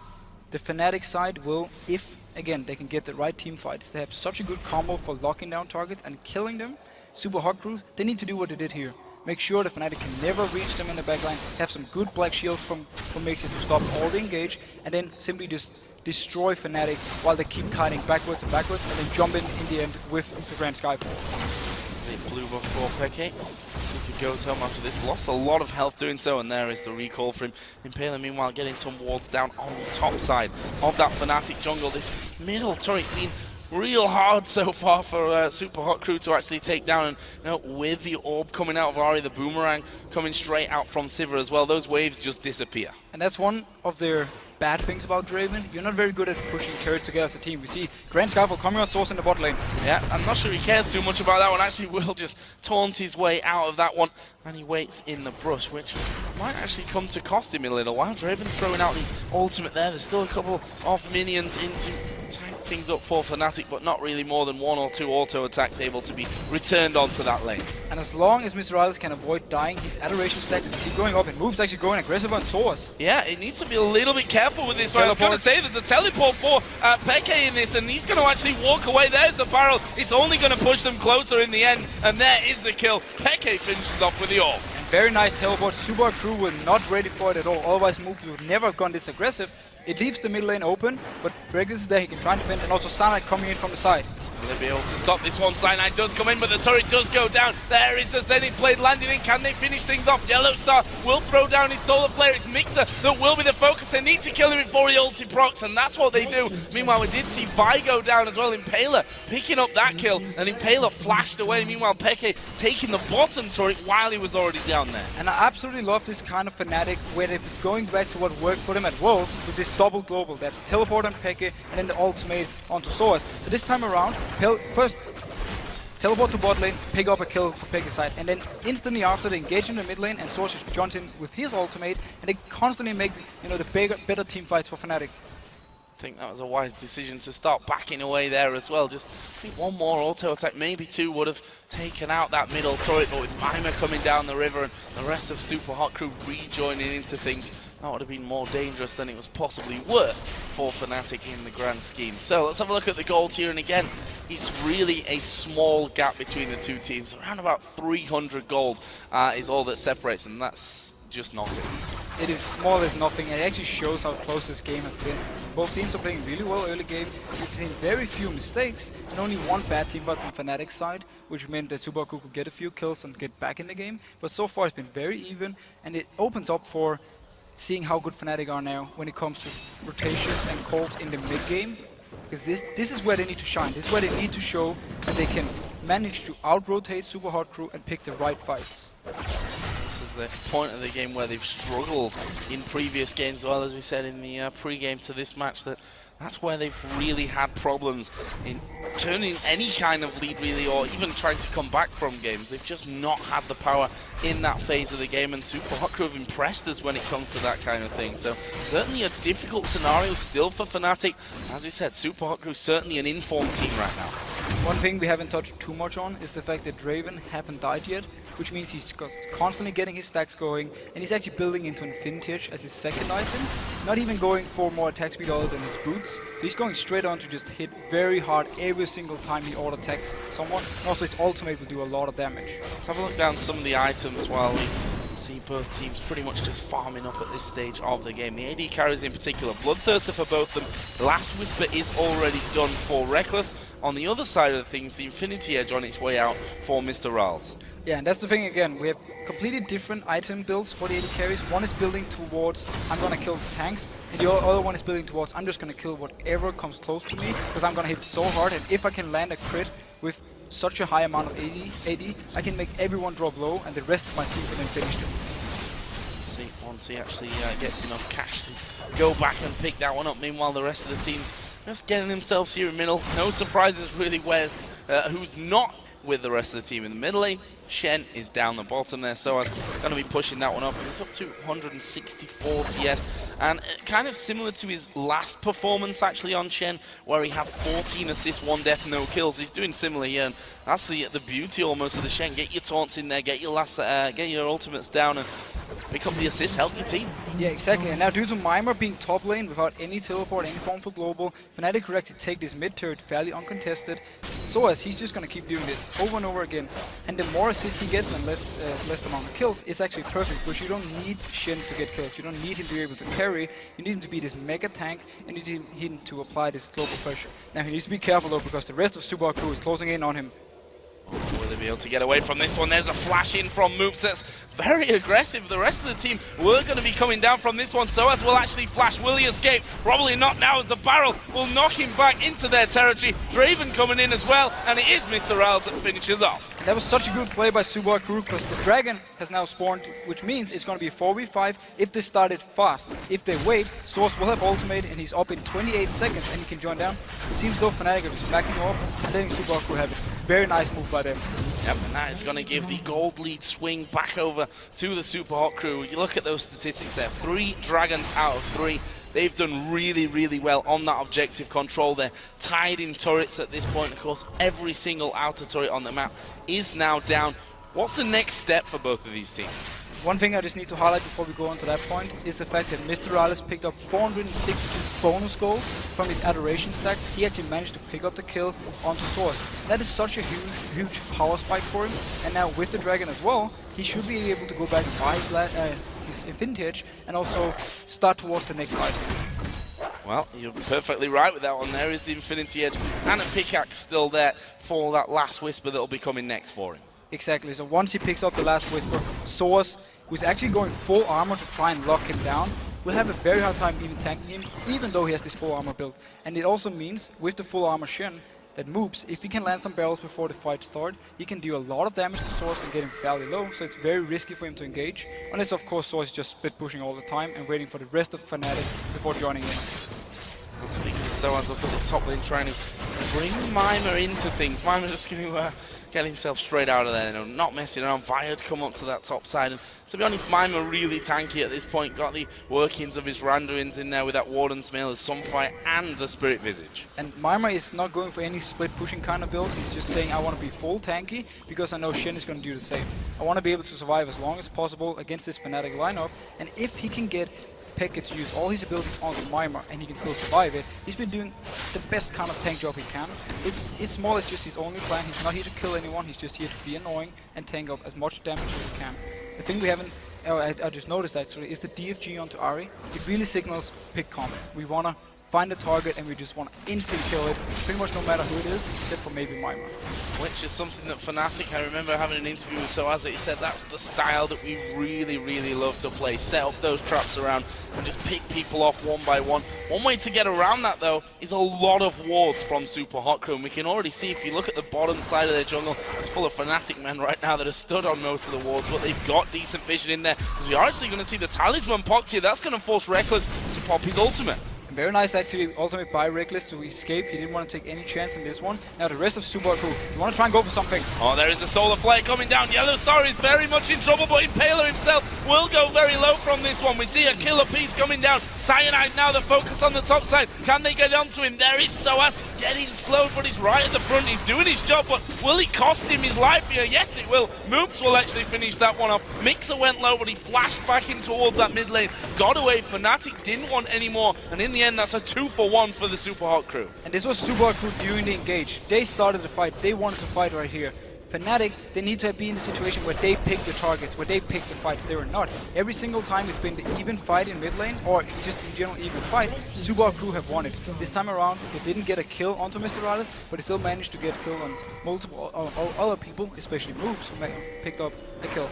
the Fnatic side will, if again they can get the right team fights, they have such a good combo for locking down targets and killing them. Super Hot Crew, they need to do what they did here. Make sure the Fnatic can never reach them in the backline, have some good black shields from Mixer to stop all the engage, and then simply just destroy Fnatic while they keep kiting backwards and backwards, and then jump in the end with the Grand Skyfall. Blue buff for Peke. See if he goes home after this. Lost a lot of health doing so, and there is the recall for him. Impaler, meanwhile, getting some wards down on the top side of that Fnatic jungle. This middle turret been real hard so far for Super Hot Crew to actually take down, and with the orb coming out of Ahri, the boomerang coming straight out from Sivir as well, those waves just disappear. And that's one of their bad things about Draven. You're not very good at pushing turrets together as a team. We see Grand Skyfall coming on Source in the bot lane. Yeah, I'm not sure he cares too much about that one. Actually, will just taunt his way out of that one, and he waits in the brush, which might actually come to cost him a little while. Draven throwing out the ultimate there. There's still a couple of minions in to tank things up for Fnatic, but not really more than 1 or 2 auto attacks able to be returned onto that lane. And as long as Mr. Alice can avoid dying, his adoration stacks keep going up, and Moves actually going aggressive on Source. Yeah, it needs to be a little bit careful with this one. I was going to say there's a teleport for Peke in this, and he's going to actually walk away. There's the barrel. It's only going to push them closer in the end, and there is the kill. Peke finishes off with the orb. And very nice teleport. Super Crew were not ready for it at all. Otherwise, Moves would never have gone this aggressive. It leaves the mid lane open, but Regis is there. He can try and defend, and also Cyanide coming in from the side. Will they be able to stop this one? Cyanide does come in, but the turret does go down. There is the Zenith Blade landing in. Can they finish things off? Yellow Star will throw down his Solar Flare. It's Mixer that will be the focus. They need to kill him before he ulti procs, and that's what they do. Meanwhile, we did see Vi go down as well. Impaler picking up that kill, and Impaler flashed away. Meanwhile, Peke taking the bottom turret while he was already down there. And I absolutely love this kind of Fnatic, where they're going back to what worked for them at Worlds with this double global. They have the teleport on Peke, and then the ultimate onto Source. So this time around, teleport to bot lane, pick up a kill for Pekka's side, and then instantly after they engage in the mid lane, and Source just jumps in with his ultimate, and they constantly make the better team fights for Fnatic. I think that was a wise decision to start backing away there as well. Just I think one more auto attack, maybe two, would have taken out that middle turret, but with Mimer coming down the river and the rest of Super Hot Crew rejoining into things, that would have been more dangerous than it was possibly worth for Fnatic in the grand scheme. So let's have a look at the gold here, and again, it's really a small gap between the two teams. Around about 300 gold is all that separates, and that's just nothing. It is more or less nothing, and it actually shows how close this game has been. Both teams are playing really well early game. We've seen very few mistakes, and only one bad team fight from Fnatic's side, which meant that Super Crew could get a few kills and get back in the game. But so far it's been very even, and it opens up for seeing how good Fnatic are now when it comes to rotations and calls in the mid game. Because this is where they need to shine. This is where they need to show that they can manage to out-rotate Super Hot Crew and pick the right fights. This is the point of the game where they've struggled in previous games, well, as we said in the pre-game to this match, that's where they've really had problems in turning any kind of lead, really, or even trying to come back from games. They've just not had the power in that phase of the game, and Super Hot Crew have impressed us when it comes to that kind of thing. So certainly a difficult scenario still for Fnatic. As we said, Super Hot Crew certainly an informed team right now. One thing we haven't touched too much on is the fact that Draven haven't died yet, which means he's constantly getting his stacks going, and he's actually building into Infinity Edge as his second item, not even going for more attack speed other than his boots. So he's going straight on to just hit very hard every single time he auto-attacks someone, and also his ultimate will do a lot of damage. Let's have a look down some of the items while we see both teams pretty much just farming up at this stage of the game. The AD carries in particular, Bloodthirster for both of them. Last Whisper is already done for Reckless. On the other side of things, the Infinity Edge on its way out for Mr. Rals. Yeah, and that's the thing again, we have completely different item builds for the AD carries. One is building towards, I'm gonna kill the tanks, and the other one is building towards, I'm just gonna kill whatever comes close to me, because I'm gonna hit so hard, and if I can land a crit with such a high amount of AD, I can make everyone drop low, and the rest of my team can then finish them. See, once he actually gets enough cash to go back and pick that one up, meanwhile the rest of the teams just getting themselves here in middle. No surprises really who's not with the rest of the team in the middle lane. Shen is down the bottom there, so I'm going to be pushing that one up. He's up to 164 CS, and kind of similar to his last performance actually on Shen, where he had 14 assists, 1 death, no kills. He's doing similar here, and that's the beauty almost of the Shen. Get your taunts in there, get your ultimates down, and pick up the assist, help your team. Yeah, exactly. And now due to Mimer being top lane without any teleport, any form for global, Fnatic could actually take this mid turret fairly uncontested. So as he's just going to keep doing this over and over again, and the more assist he gets and less amount of kills, it's actually perfect, because you don't need Shen to get kills. You don't need him to be able to carry. You need him to be this mega tank, and you need him to apply this global pressure. Now he needs to be careful though, because the rest of Super Crew is closing in on him. Will they be able to get away from this one? There's a flash in from Moops. That's very aggressive. The rest of the team were going to be coming down from this one. Soaz will actually flash. Will he escape? Probably not now, as the barrel will knock him back into their territory. Draven coming in as well, and it is Mr. Rals that finishes off. That was such a good play by Super Crew, because the dragon has now spawned, which means it's going to be a 4v5 if they started fast. If they wait, Source will have ultimate, and he's up in 28 seconds, and he can join down. It seems though Fnatic are just backing off and letting Super Crew have it. Very nice move by them. Yep, and that is going to give the gold lead swing back over to the Super Hot Crew. You look at those statistics there, 3 dragons out of 3. They've done really, really well on that objective control. They're tied in turrets at this point. Of course, every single outer turret on the map is now down. What's the next step for both of these teams? One thing I just need to highlight before we go on to that point is the fact that Mr. Rales picked up 460 bonus gold from his adoration stacks. He actually managed to pick up the kill onto Source. That is such a huge power spike for him, and now with the dragon as well, he should be able to go back and buy his Infinity Edge and also start towards the next item. Well, you're perfectly right with that one. There is the Infinity Edge and a pickaxe still there for that last Whisper that will be coming next for him. Exactly, so once he picks up the last Whisper, Source, who's actually going full armor to try and lock him down, will have a very hard time even tanking him, even though he has this full armor build. And it also means, with the full armor Shen, that Moops, if he can land some barrels before the fight starts, he can do a lot of damage to Source and get him fairly low, so it's very risky for him to engage. Unless of course Source is just split pushing all the time and waiting for the rest of Fnatic before joining in. Speaking of Soaz up at the top lane, trying to bring Mima into things. Mima's just going to get himself straight out of there, you know, not messing around. Via'd come up to that top side, and to be honest, Mima really tanky at this point. Got the workings of his Randuins in there with that Warden's Mail, his Sunfight, and the Spirit Visage. And Mima is not going for any split pushing kind of builds. He's just saying, I want to be full tanky because I know Shin is going to do the same. I want to be able to survive as long as possible against this Fnatic lineup, and if he can get Pekka to use all his abilities onto Mima and he can still survive it, he's been doing the best kind of tank job he can. It's more or less just his only plan. He's not here to kill anyone, he's just here to be annoying and tank up as much damage as he can. The thing we haven't, I just noticed actually, is the DFG onto Ahri. It really signals pick comp. We want to find a target and we just want to instant kill it, pretty much no matter who it is, except for maybe Mima. Which is something that Fnatic, I remember having an interview with Soaza, he said that's the style that we really, really love to play. Set up those traps around and just pick people off one by one. One way to get around that, though, is a lot of wards from Super Hot Crew. And we can already see, if you look at the bottom side of their jungle, it's full of Fnatic men right now that are stood on most of the wards, but they've got decent vision in there. We are actually going to see the Talisman popped here. That's going to force Reckless to pop his ultimate. Very nice actually, ultimate by Reckless to escape. He didn't want to take any chance in this one. Now the rest of Super Crew, you want to try and go for something. Oh, there is a Solar Flare coming down. Yellow Star is very much in trouble, but Impaler himself will go very low from this one. We see a killer piece coming down. Cyanide now the focus on the top side. Can they get onto him? There is Soaz getting slowed, but he's right at the front. He's doing his job, but will it cost him his life here? Yes, it will. Moops will actually finish that one off. Mixer went low, but he flashed back in towards that mid lane. Got away. Fnatic didn't want any more, and in the end, that's a 2-for-1 for the Super Hot Crew. And this was Super Hot Crew during the engage. They started the fight. They wanted to fight right here. Fnatic, they need to be in the situation where they pick the targets, where they pick the fights. They were not. Every single time it's been the even fight in mid lane, or just in general even fight, Super Hot Crew have won it. This time around, they didn't get a kill onto Mr. Rales, but they still managed to get a kill on multiple other people, especially Moves, who picked up a kill.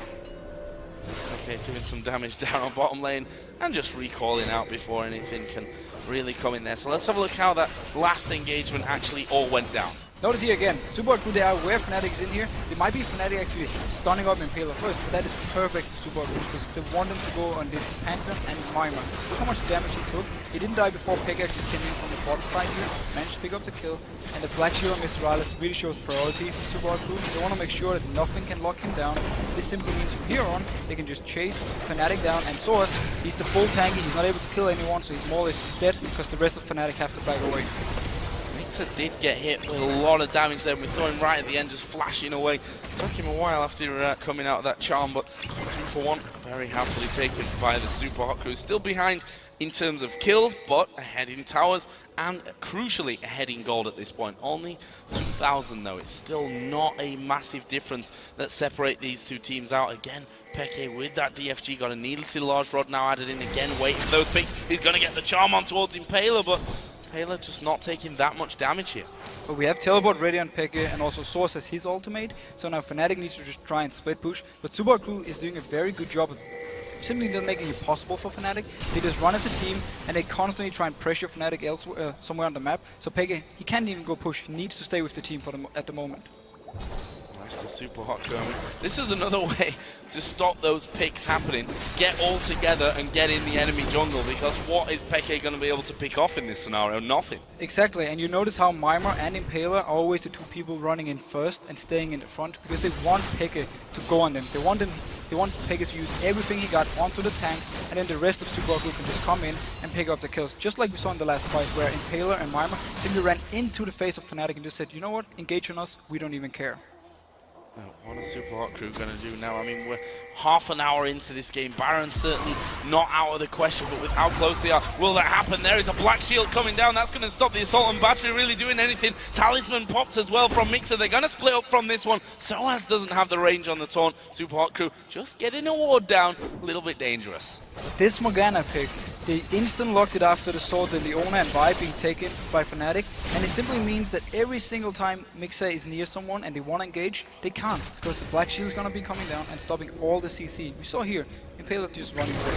Okay, doing some damage down on bottom lane and just recalling out before anything can really come in there. So let's have a look how that last engagement actually all went down. Notice here again, Super Hot Crew, they are aware Fnatic is in here. They might be Fnatic actually stunning up Impaler first, but that is perfect for Super Hot Crew because they want them to go on this Panther and Mima. Look how much damage he took. He didn't die before Pekka actually came in from the bottom side here, managed to pick up the kill, and the Black Shield on Mr. Rales really shows priority for Super Hot Crew. They want to make sure that nothing can lock him down. This simply means from here on, they can just chase Fnatic down, and Source, he's the full tanky, he's not able to kill anyone, so he's more or less dead because the rest of Fnatic have to back away. Mixer did get hit with a lot of damage there. We saw him right at the end just flashing away. It took him a while after coming out of that charm, but 2-for-1 very happily taken by the Super Hot Crew. Still behind in terms of kills, but ahead in towers and crucially ahead in gold at this point. Only 2,000 though. It's still not a massive difference that separate these two teams out. Again, Peke with that DFG got a needlessly large rod now added in again, waiting for those picks. He's going to get the charm on towards Impaler, but Impaler just not taking that much damage here. But we have Teleport ready on Peke, and also Source has his ultimate, so now Fnatic needs to just try and split push. But Super Hot Crew is doing a very good job of simply not making it possible for Fnatic. They just run as a team, and they constantly try and pressure Fnatic elsewhere, somewhere on the map. So Peke, he can't even go push. He needs to stay with the team for at the moment. Nice, the Super Hot Crew. This is another way to stop those picks happening. Get all together and get in the enemy jungle, because what is Peke going to be able to pick off in this scenario? Nothing. Exactly, and you notice how Mima and Impaler are always the two people running in first and staying in the front, because they want Peke to go on them. They want Peke to use everything he got onto the tanks, and then the rest of Super Hot Crew can just come in and pick up the kills. Just like we saw in the last fight, where Impaler and Mima simply ran into the face of Fnatic and just said, you know what, engage on us, we don't even care. What is Super Hot Crew going to do now? I mean, we're half an hour into this game. Baron's certainly not out of the question, but with how close they are, will that happen? There is a Black Shield coming down. That's going to stop the Assault and Battery really doing anything. Talisman popped as well from Mixer. They're going to split up from this one. Soaz doesn't have the range on the taunt. Super Hot Crew just getting a ward down. A little bit dangerous. This Morgana pick, they instant locked it after the sword, the Leona and Vi being taken by Fnatic, and it simply means that every single time Mixer is near someone and they want to engage, they can't, because the Black Shield is going to be coming down and stopping all the CC. We saw here, Impaler just running away.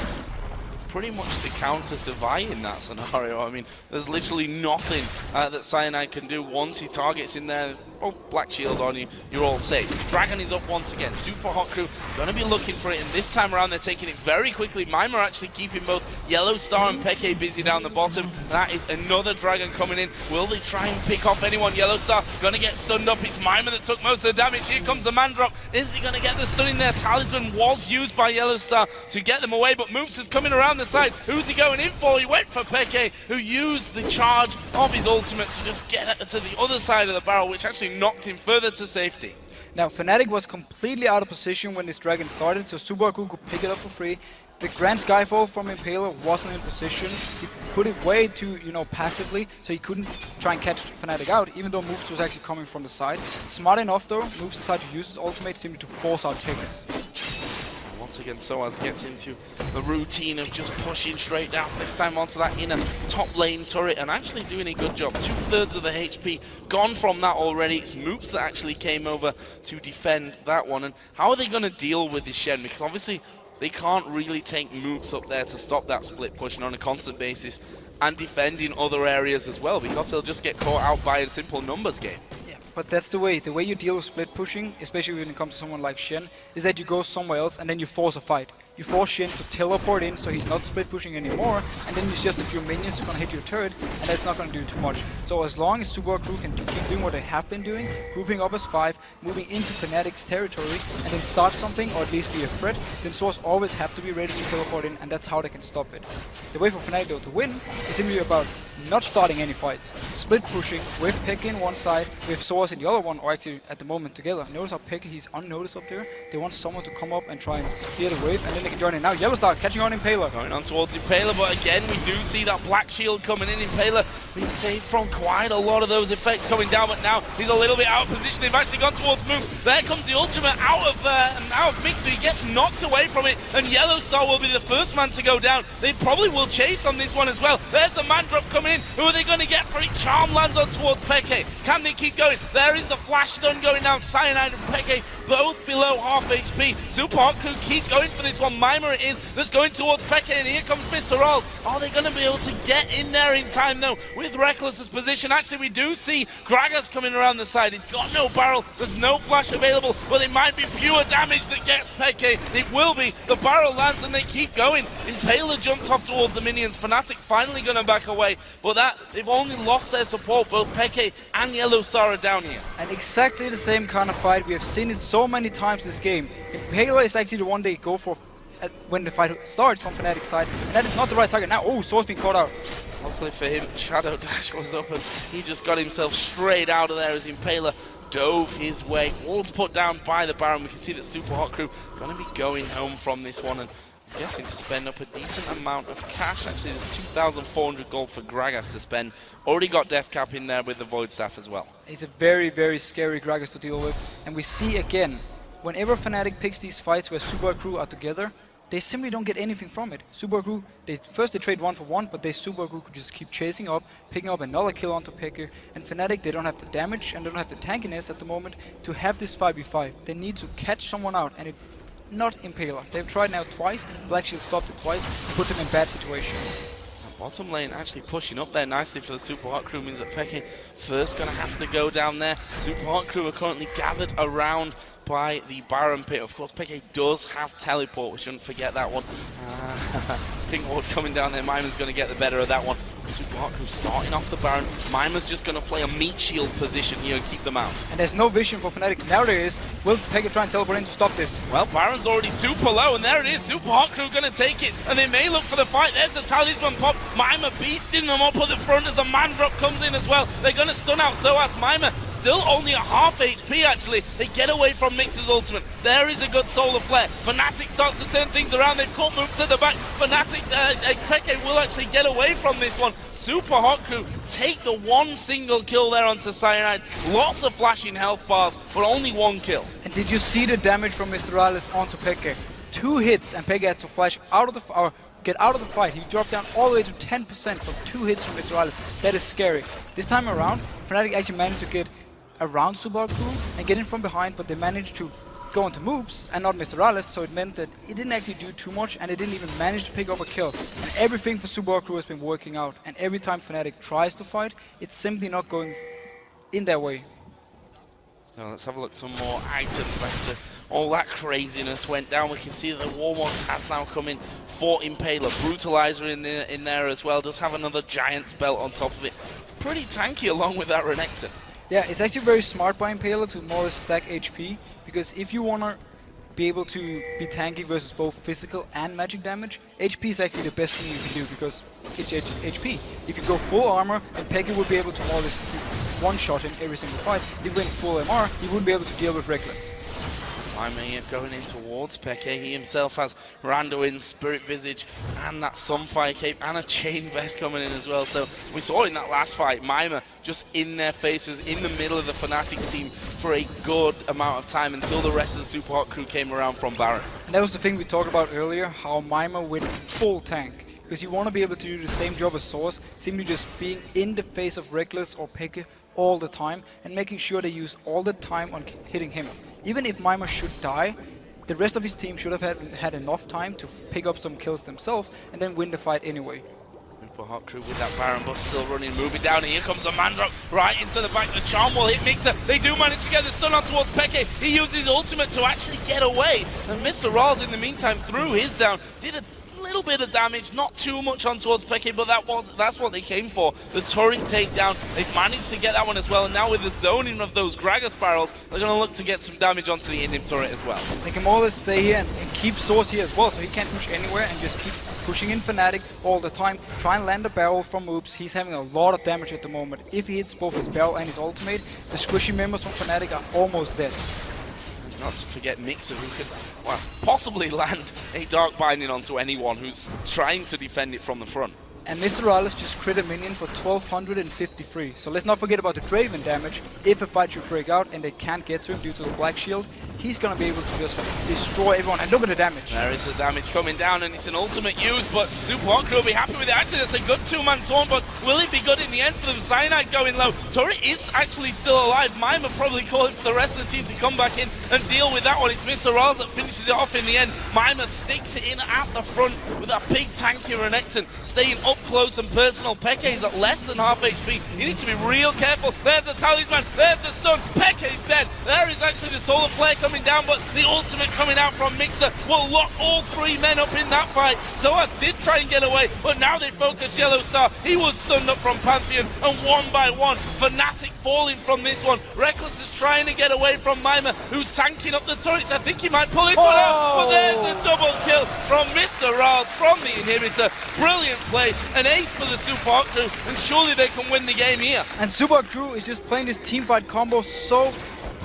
Pretty much the counter to Vi in that scenario. I mean, there's literally nothing that Cyanide can do once he targets in there. oh, Black Shield on you, you're all safe. Dragon is up once again. Super Hot Crew going to be looking for it, and this time around they're taking it very quickly. Mima actually keeping both Yellow Star and Peke busy down the bottom. That is another Dragon coming in. Will they try and pick off anyone? Yellow Star going to get stunned up. It's Mima that took most of the damage. Here comes the man drop. Is he going to get the stun in there? Talisman was used by Yellow Star to get them away, but Moops is coming around the side. Who's he going in for? He went for Peke, who used the charge of his ultimate to just get to the other side of the barrel, which actually knocked him further to safety. Now, Fnatic was completely out of position when this Dragon started, so Subaru could pick it up for free. The Grand Skyfall from Impaler wasn't in position. He put it way too, passively, so he couldn't try and catch Fnatic out, even though Moops was actually coming from the side. Smart enough though, Moops decided to use his ultimate simply to force out Pickers. Once again, Soaz gets into the routine of just pushing straight down, this time onto that inner top lane turret, and actually doing a good job. 2/3 of the HP gone from that already. It's Moops that actually came over to defend that one. And how are they going to deal with this Shen? Because obviously they can't really take Moops up there to stop that split pushing on a constant basis and defend in other areas as well, because they'll just get caught out by a simple numbers game. But that's the way you deal with split pushing, especially when it comes to someone like Shen, is that you go somewhere else and then you force a fight. You force Shen to teleport in so he's not split pushing anymore, and then it's just a few minions who are going to hit your turret, and that's not going to do too much. So as long as Subaru Crew can keep doing what they have been doing, grouping up as 5, moving into Fnatic's territory, and then start something or at least be a threat, then Source always have to be ready to teleport in, and that's how they can stop it. The way for Fnatic though to win is simply about not starting any fights. Split pushing with Peke in one side, with Source in the other one, or actually at the moment together. Notice how Peke, he's unnoticed up there. They want someone to come up and try and clear the wave, and then they can join in. Now Yellow Star catching on Impaler. Going on towards Impaler, but again we do see that Black Shield coming in. Impaler being saved from quite a lot of those effects coming down, but now he's a little bit out of position. They've actually gone towards Moops. There comes the ultimate out of Mix, so he gets knocked away from it, and Yellow Star will be the first man to go down. They probably will chase on this one as well. There's the man drop coming in. Who are they going to get for it? Charm lands on towards Peke. Can they keep going? There is the flash stun going down. Cyanide and Peke both below half HP. Super Hot Crew keep going for this one. Mima it is that's going towards Peke, and here comes Mr. Rolls. Are they going to be able to get in there in time though with Reckless's position? Actually, we do see Gragas coming around the side. He's got no barrel. There's no flash available, but it might be pure damage that gets Peke. It will be. The barrel lands and they keep going. Impaler jumped off towards the minions. Fnatic finally going to back away, but they've only lost their support. Both Peke and Yellow Star are down here. And exactly the same kind of fight. We have seen it so many times this game. Impaler is actually the one they go for when the fight starts from Fnatic's side, and that is not the right target. Now, oh, Source being caught out. Hopefully for him, Shadow Dash was up and he just got himself straight out of there as Impaler dove his way. Walls put down by the Baron. We can see that Super Hot Crew going to be going home from this one, and I'm guessing to spend up a decent amount of cash. Actually, there's 2,400 gold for Gragas to spend. Already got Death Cap in there with the Void Staff as well. It's a very, very scary Gragas to deal with, and we see again, whenever Fnatic picks these fights where Subaru Crew are together, they simply don't get anything from it. Subaru Crew, first they trade 1 for 1, but Subaru Crew could just keep chasing up, picking up another kill onto Peke, and Fnatic, they don't have the damage and they don't have the tankiness at the moment to have this 5v5. They need to catch someone out, and not Impaler. They've tried now twice, Black Shield stopped it twice, put them in bad situations. Bottom lane actually pushing up there nicely for the Super Hot Crew, means that Peke first going to have to go down there. Super Hot Crew are currently gathered around by the Baron pit. Of course, Peke does have teleport. We shouldn't forget that one. Pink Ward coming down there. Mima's going to get the better of that one. Super Hot Crew starting off the Baron. Mima's just going to play a meat shield position here and keep them out. And there's no vision for Fnatic. Now there is. Will Peke try and teleport in to stop this? Well, Baron's already super low, and there it is. Super Hot Crew going to take it, and they may look for the fight. There's the talisman pop. Mima beasting them up at the front as the man drop comes in as well. They're going to stun out Soaz. Mima still only at half HP, actually. They get away from Mixer's ultimate. There is a good solar flare. Fnatic starts to turn things around. They've caught Moops at the back. Fnatic, Peke will actually get away from this one. Super Hot Crew take the one single kill there onto Cyanide. Lots of flashing health bars, but only one kill. And did you see the damage from Mr. Alice onto Peke? 2 hits, and Peke had to flash out of the get out of the fight. He dropped down all the way to 10% from 2 hits from Mr. Alice. That is scary. This time around, Fnatic actually managed to get around Subaru Crew and get in from behind, but they managed to go into Moops and not Mr. Alice, so it meant that it didn't actually do too much, and it didn't even manage to pick up a kill. And everything for Subaru Crew has been working out, and every time Fnatic tries to fight, it's simply not going in their way. So let's have a look at some more items after all that craziness went down. We can see that the Warmogs has now come in for Impaler. Brutalizer in there as well. Does have another Giant's Belt on top of it. Pretty tanky along with that Renekton. Yeah, it's actually very smart by Impaler to more or less stack HP, because if you want to be able to be tanky versus both physical and magic damage, HP is actually the best thing you can do, because it's HP. If you go full armor, then Pekka would be able to more or less one-shot him every single fight. If you went full MR, he wouldn't be able to deal with Reckless. Here going in towards Peke. He himself has Randuin, Spirit Visage, and that Sunfire Cape, and a Chain Vest coming in as well. So we saw in that last fight, Mima just in their faces, in the middle of the Fnatic team for a good amount of time until the rest of the Super Hot crew came around from Baron. And that was the thing we talked about earlier, how Mima went full tank. Because you want to be able to do the same job as Source, simply just being in the face of Reckless or Peke all the time, and making sure they use all the time on hitting him. Even if Mima should die, the rest of his team should have had enough time to pick up some kills themselves and then win the fight anyway. Super Hot crew with that Baron buff still running, moving down. Here comes the Mandrop right into the back. The Charm will hit Mixer. They do manage to get the stun on towards Peke. He uses his ultimate to actually get away. And Mr. Rawls in the meantime threw his down. Did a little bit of damage, not too much on towards Peke, but that's what they came for. The turret takedown, they've managed to get that one as well, and now with the zoning of those Gragas barrels, they're going to look to get some damage onto the Inhib turret as well. They can more or less stay here and keep Source here as well, so he can't push anywhere and just keep pushing in Fnatic all the time. Try and land a barrel from Oops. He's having a lot of damage at the moment. If he hits both his barrel and his ultimate, the squishy members from Fnatic are almost dead. Not to forget Mixer, who could, well, possibly land a Dark Binding onto anyone who's trying to defend it from the front. And Mr. Rales just crit a minion for 1253. So let's not forget about the Draven damage. If a fight should break out and they can't get to him due to the Black Shield, he's going to be able to just destroy everyone. And look at the damage. There is the damage coming down, and it's an ultimate use, but Super Hot crew will be happy with it. Actually, that's a good two-man taunt, but will it be good in the end for them? Cyanide going low. Turret is actually still alive. Mima probably calling for the rest of the team to come back in and deal with that one. It's Mr. Rales that finishes it off in the end. Mima sticks it in at the front with that big tanky Renekton, staying up close and personal. Peke is at less than half HP. He needs to be real careful. There's the talisman. There's the stun. Peke is dead. There is actually the solar flare coming down, but the ultimate coming out from Mixer will lock all three men up in that fight. Soaz did try and get away, but now they focus Yellow Star. He was stunned up from Pantheon, and one by one, Fnatic falling from this one. Reckless is trying to get away from Mima, who's tanking up the turrets. I think he might pull this one out, but there's a double kill from Mr. Rals from the inhibitor. Brilliant play, an ace for the Super Hot crew, and surely they can win the game here. And Super Hot crew is just playing this teamfight combo so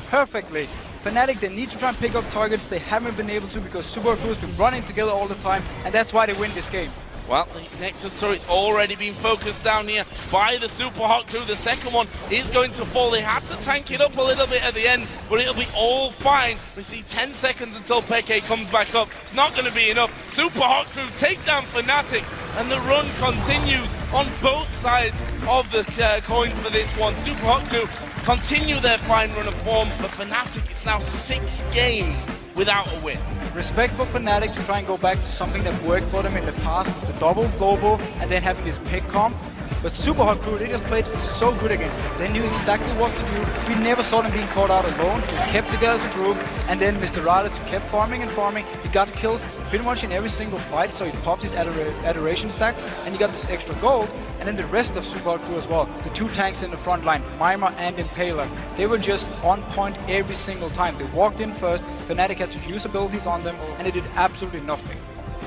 perfectly. Fnatic, they need to try and pick up targets. They haven't been able to because Super Hot crew has been running together all the time, and that's why they win this game. Well, the Nexus turret's already been focused down here by the Super Hot crew. The second one is going to fall. They had to tank it up a little bit at the end, but it'll be all fine. We see 10 seconds until Peke comes back up. It's not going to be enough. Super Hot crew take down Fnatic, and the run continues on both sides of the coin for this one. Super Hot crew continue their fine run of form, but Fnatic is now 6 games without a win. Respect for Fnatic to try and go back to something that worked for them in the past with the double global and then having this pick comp. But Super Hot crew, they just played so good against them. They knew exactly what to do. We never saw them being caught out alone. They kept together as a group, and then Mr. Rales kept farming and farming. He got kills pretty much in every single fight, so he popped his adoration stacks, and he got this extra gold. And then the rest of Super Hot crew as well. The two tanks in the front line, Mima and Impaler, they were just on point every single time. They walked in first, Fnatic had to use abilities on them, and they did absolutely nothing.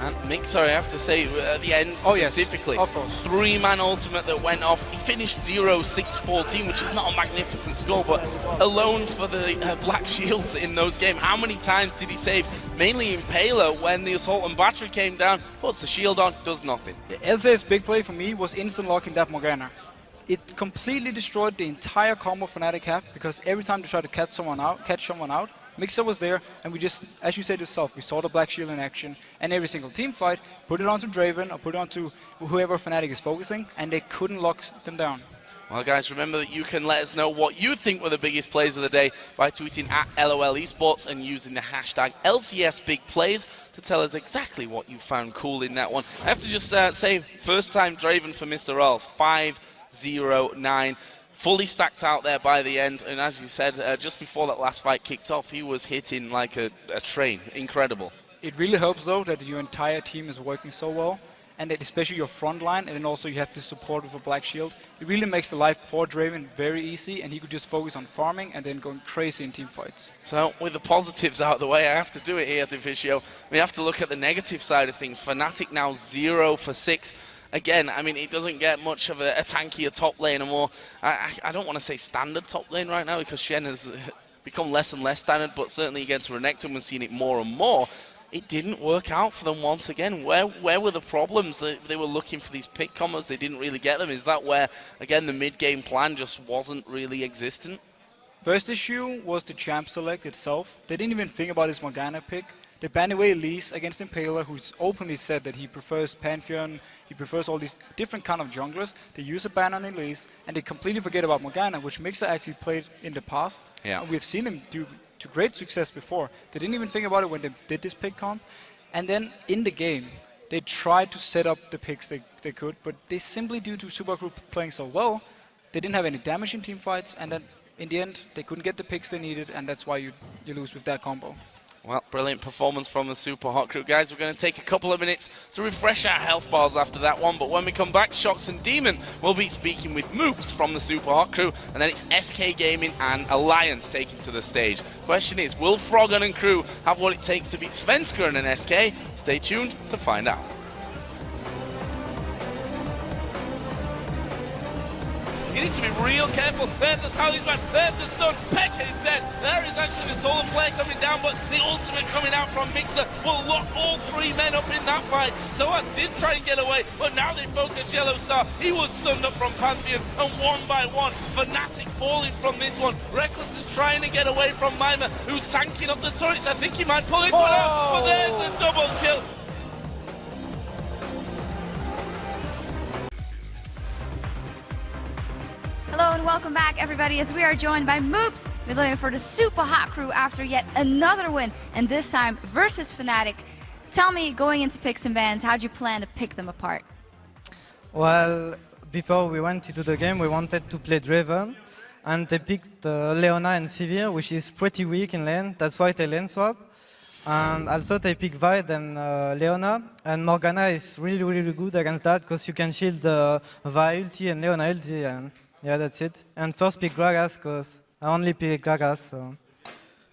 And Mixer, I have to say, at the end specifically, yes, of course. 3-man ultimate that went off. He finished 0-6-14, which is not a magnificent score, but alone for the Black Shields in those games. How many times did he save? Mainly Impaler when the Assault and Battery came down, puts the shield on, does nothing. The LCS big play for me was instant locking that Morgana. It completely destroyed the entire combo Fnatic have, because every time they tried to catch someone out, Mixer was there, and we just, as you said yourself, we saw the Black Shield in action, and every single team fight, put it onto Draven, or put it onto whoever Fnatic is focusing, and they couldn't lock them down. Well, guys, remember that you can let us know what you think were the biggest plays of the day by tweeting at LOL Esports and using the hashtag LCSBigPlays to tell us exactly what you found cool in that one. I have to just say, first time Draven for Mr. Rals, 5-0-9. fully stacked out there by the end. And as you said, just before that last fight kicked off, he was hitting like a train. Incredible. It really helps, though, that your entire team is working so well, and that especially your front line, and then also you have the support with a Black Shield. It really makes the life for Draven very easy, and he could just focus on farming and then going crazy in team fights. So, with the positives out of the way, I have to do it here, Divicio. We have to look at the negative side of things. Fnatic now 0 for 6. Again, I mean, it doesn't get much of a tankier top lane, and more, I don't want to say standard top lane right now, because Shen has become less and less standard, but certainly against Renekton we're seeing it more and more. It didn't work out for them once again. Where were the problems? They were looking for these pick combos. They didn't really get them. Is that where, again, the mid-game plan just wasn't really existent? First issue was the champ select itself. They didn't even think about his Morgana pick. They banned away Elise against Impaler, who's openly said that he prefers Pantheon, he prefers all these different kind of junglers. They use a ban on Elise, and they completely forget about Morgana, which Mixer actually played in the past. Yeah. And we've seen him do to great success before. They didn't even think about it when they did this pick comp. And then in the game, they tried to set up the picks they could, but they simply, due to Supergroup playing so well, they didn't have any damage in team fights, and then in the end, they couldn't get the picks they needed, and that's why you lose with that combo. Well, brilliant performance from the Super Hot Crew. Guys, we're going to take a couple of minutes to refresh our health bars after that one, but when we come back, Shox and Demon will be speaking with Moops from the Super Hot Crew, and then it's SK Gaming and Alliance taking to the stage. Question is, will Froggen and crew have what it takes to beat Svenska and SK? Stay tuned to find out. You need to be real careful. There's the talisman, there's the stun. Pekka is dead. There is actually the solar flare coming down, but the ultimate coming out from Mixer will lock all three men up in that fight. Soaz did try and get away, but now they focus Yellow Star. He was stunned up from Pantheon, and one by one, Fnatic falling from this one. Reckless is trying to get away from Mima, who's tanking up the turrets. I think he might pull this one out, but there's a double kill. Hello and welcome back, everybody, as we are joined by Moops. We're looking for the Super Hot Crew after yet another win, and this time versus Fnatic. Tell me, going into picks and bans, how'd you plan to pick them apart? Well, before we went into the game, we wanted to play Draven, and they picked Leona and Sivir, which is pretty weak in lane. That's why they lane swap. And also they pick Vi and Leona, and Morgana is really good against that, because you can shield Vi ulti and Leona ulti, and yeah, that's it. And first pick Gragas, because I only pick Gragas, so.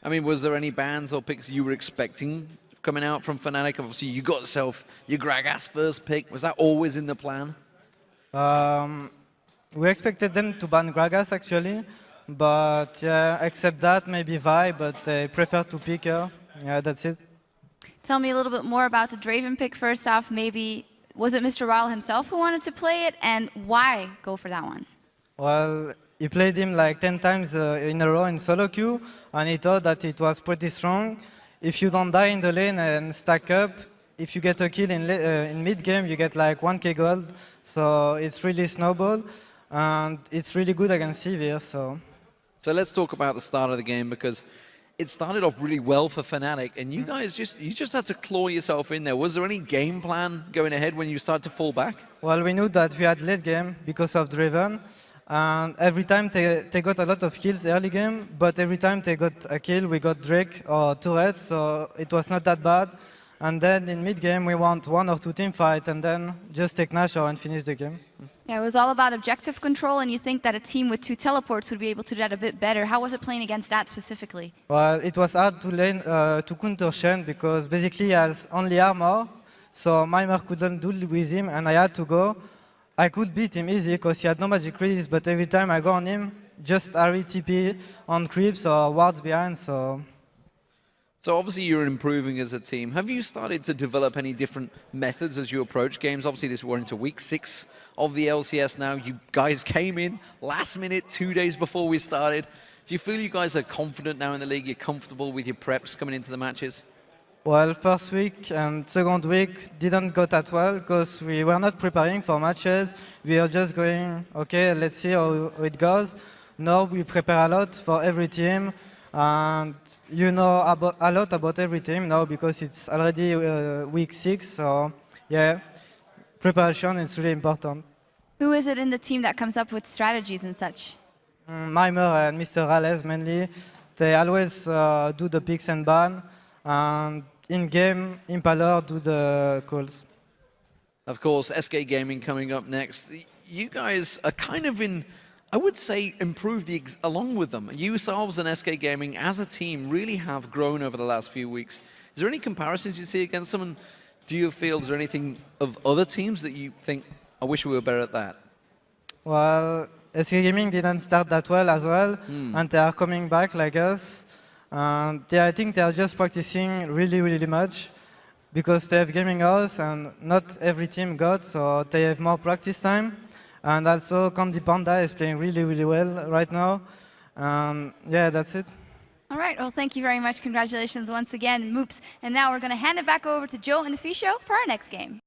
I mean, was there any bans or picks you were expecting coming out from Fnatic? Obviously, you got yourself your Gragas first pick. Was that always in the plan? We expected them to ban Gragas, actually. But yeah, except that, maybe Vi, but they prefer to pick her. Yeah, that's it. Tell me a little bit more about the Draven pick first off. Maybe, was it Mr. Ryle himself who wanted to play it, and why go for that one? Well, he played him like 10 times in a row in solo queue, and he thought that it was pretty strong. If you don't die in the lane and stack up, if you get a kill in mid-game, you get like 1k gold. So it's really snowball, and it's really good against Sivir. So let's talk about the start of the game, because it started off really well for Fnatic, and you guys just had to claw yourself in there. Was there any game plan going ahead when you started to fall back? Well, we knew that we had late game because of Draven. And every time they got a lot of kills early game, but every time they got a kill, we got Drake or turret, so it was not that bad. And then in mid game, we want 1 or 2 team fights, and then just take Nashor and finish the game. Yeah, it was all about objective control, and you think that a team with 2 teleports would be able to do that a bit better. How was it playing against that specifically? Well, it was hard to counter Shen, because basically he has only armor, so Mimir couldn't do with him, and I had to go. I could beat him easy because he had no magic resist, but every time I go on him, just RE TP on creeps or wards behind, so. So obviously you're improving as a team. Have you started to develop any different methods as you approach games? Obviously we're into week 6 of the LCS now. You guys came in last minute, 2 days before we started. Do you feel you guys are confident now in the league? You're comfortable with your preps coming into the matches? Well, first week and second week didn't go that well because we were not preparing for matches. We are just going, okay, let's see how it goes. Now we prepare a lot for every team, and you know a lot about every team now because it's already week 6. So yeah, preparation is really important. Who is it in the team that comes up with strategies and such? Mimer and Mr. Rales mainly, they always do the picks and ban, and in-game, Impaler do the calls. Of course, SK Gaming coming up next. You guys are kind of in, I would say, improved along with them. You yourselves and SK Gaming as a team really have grown over the last few weeks. Is there any comparisons you see against them? And do you feel, is there anything of other teams that you think, I wish we were better at that? Well, SK Gaming didn't start that well as well, and they are coming back like us. And I think they are just practicing really, really much, because they have gaming house and not every team got, so they have more practice time. And also Candy Panda is playing really, really well right now. Yeah, that's it. All right, well, thank you very much. Congratulations once again, Moops. And now we're going to hand it back over to Joe and the Fisho for our next game.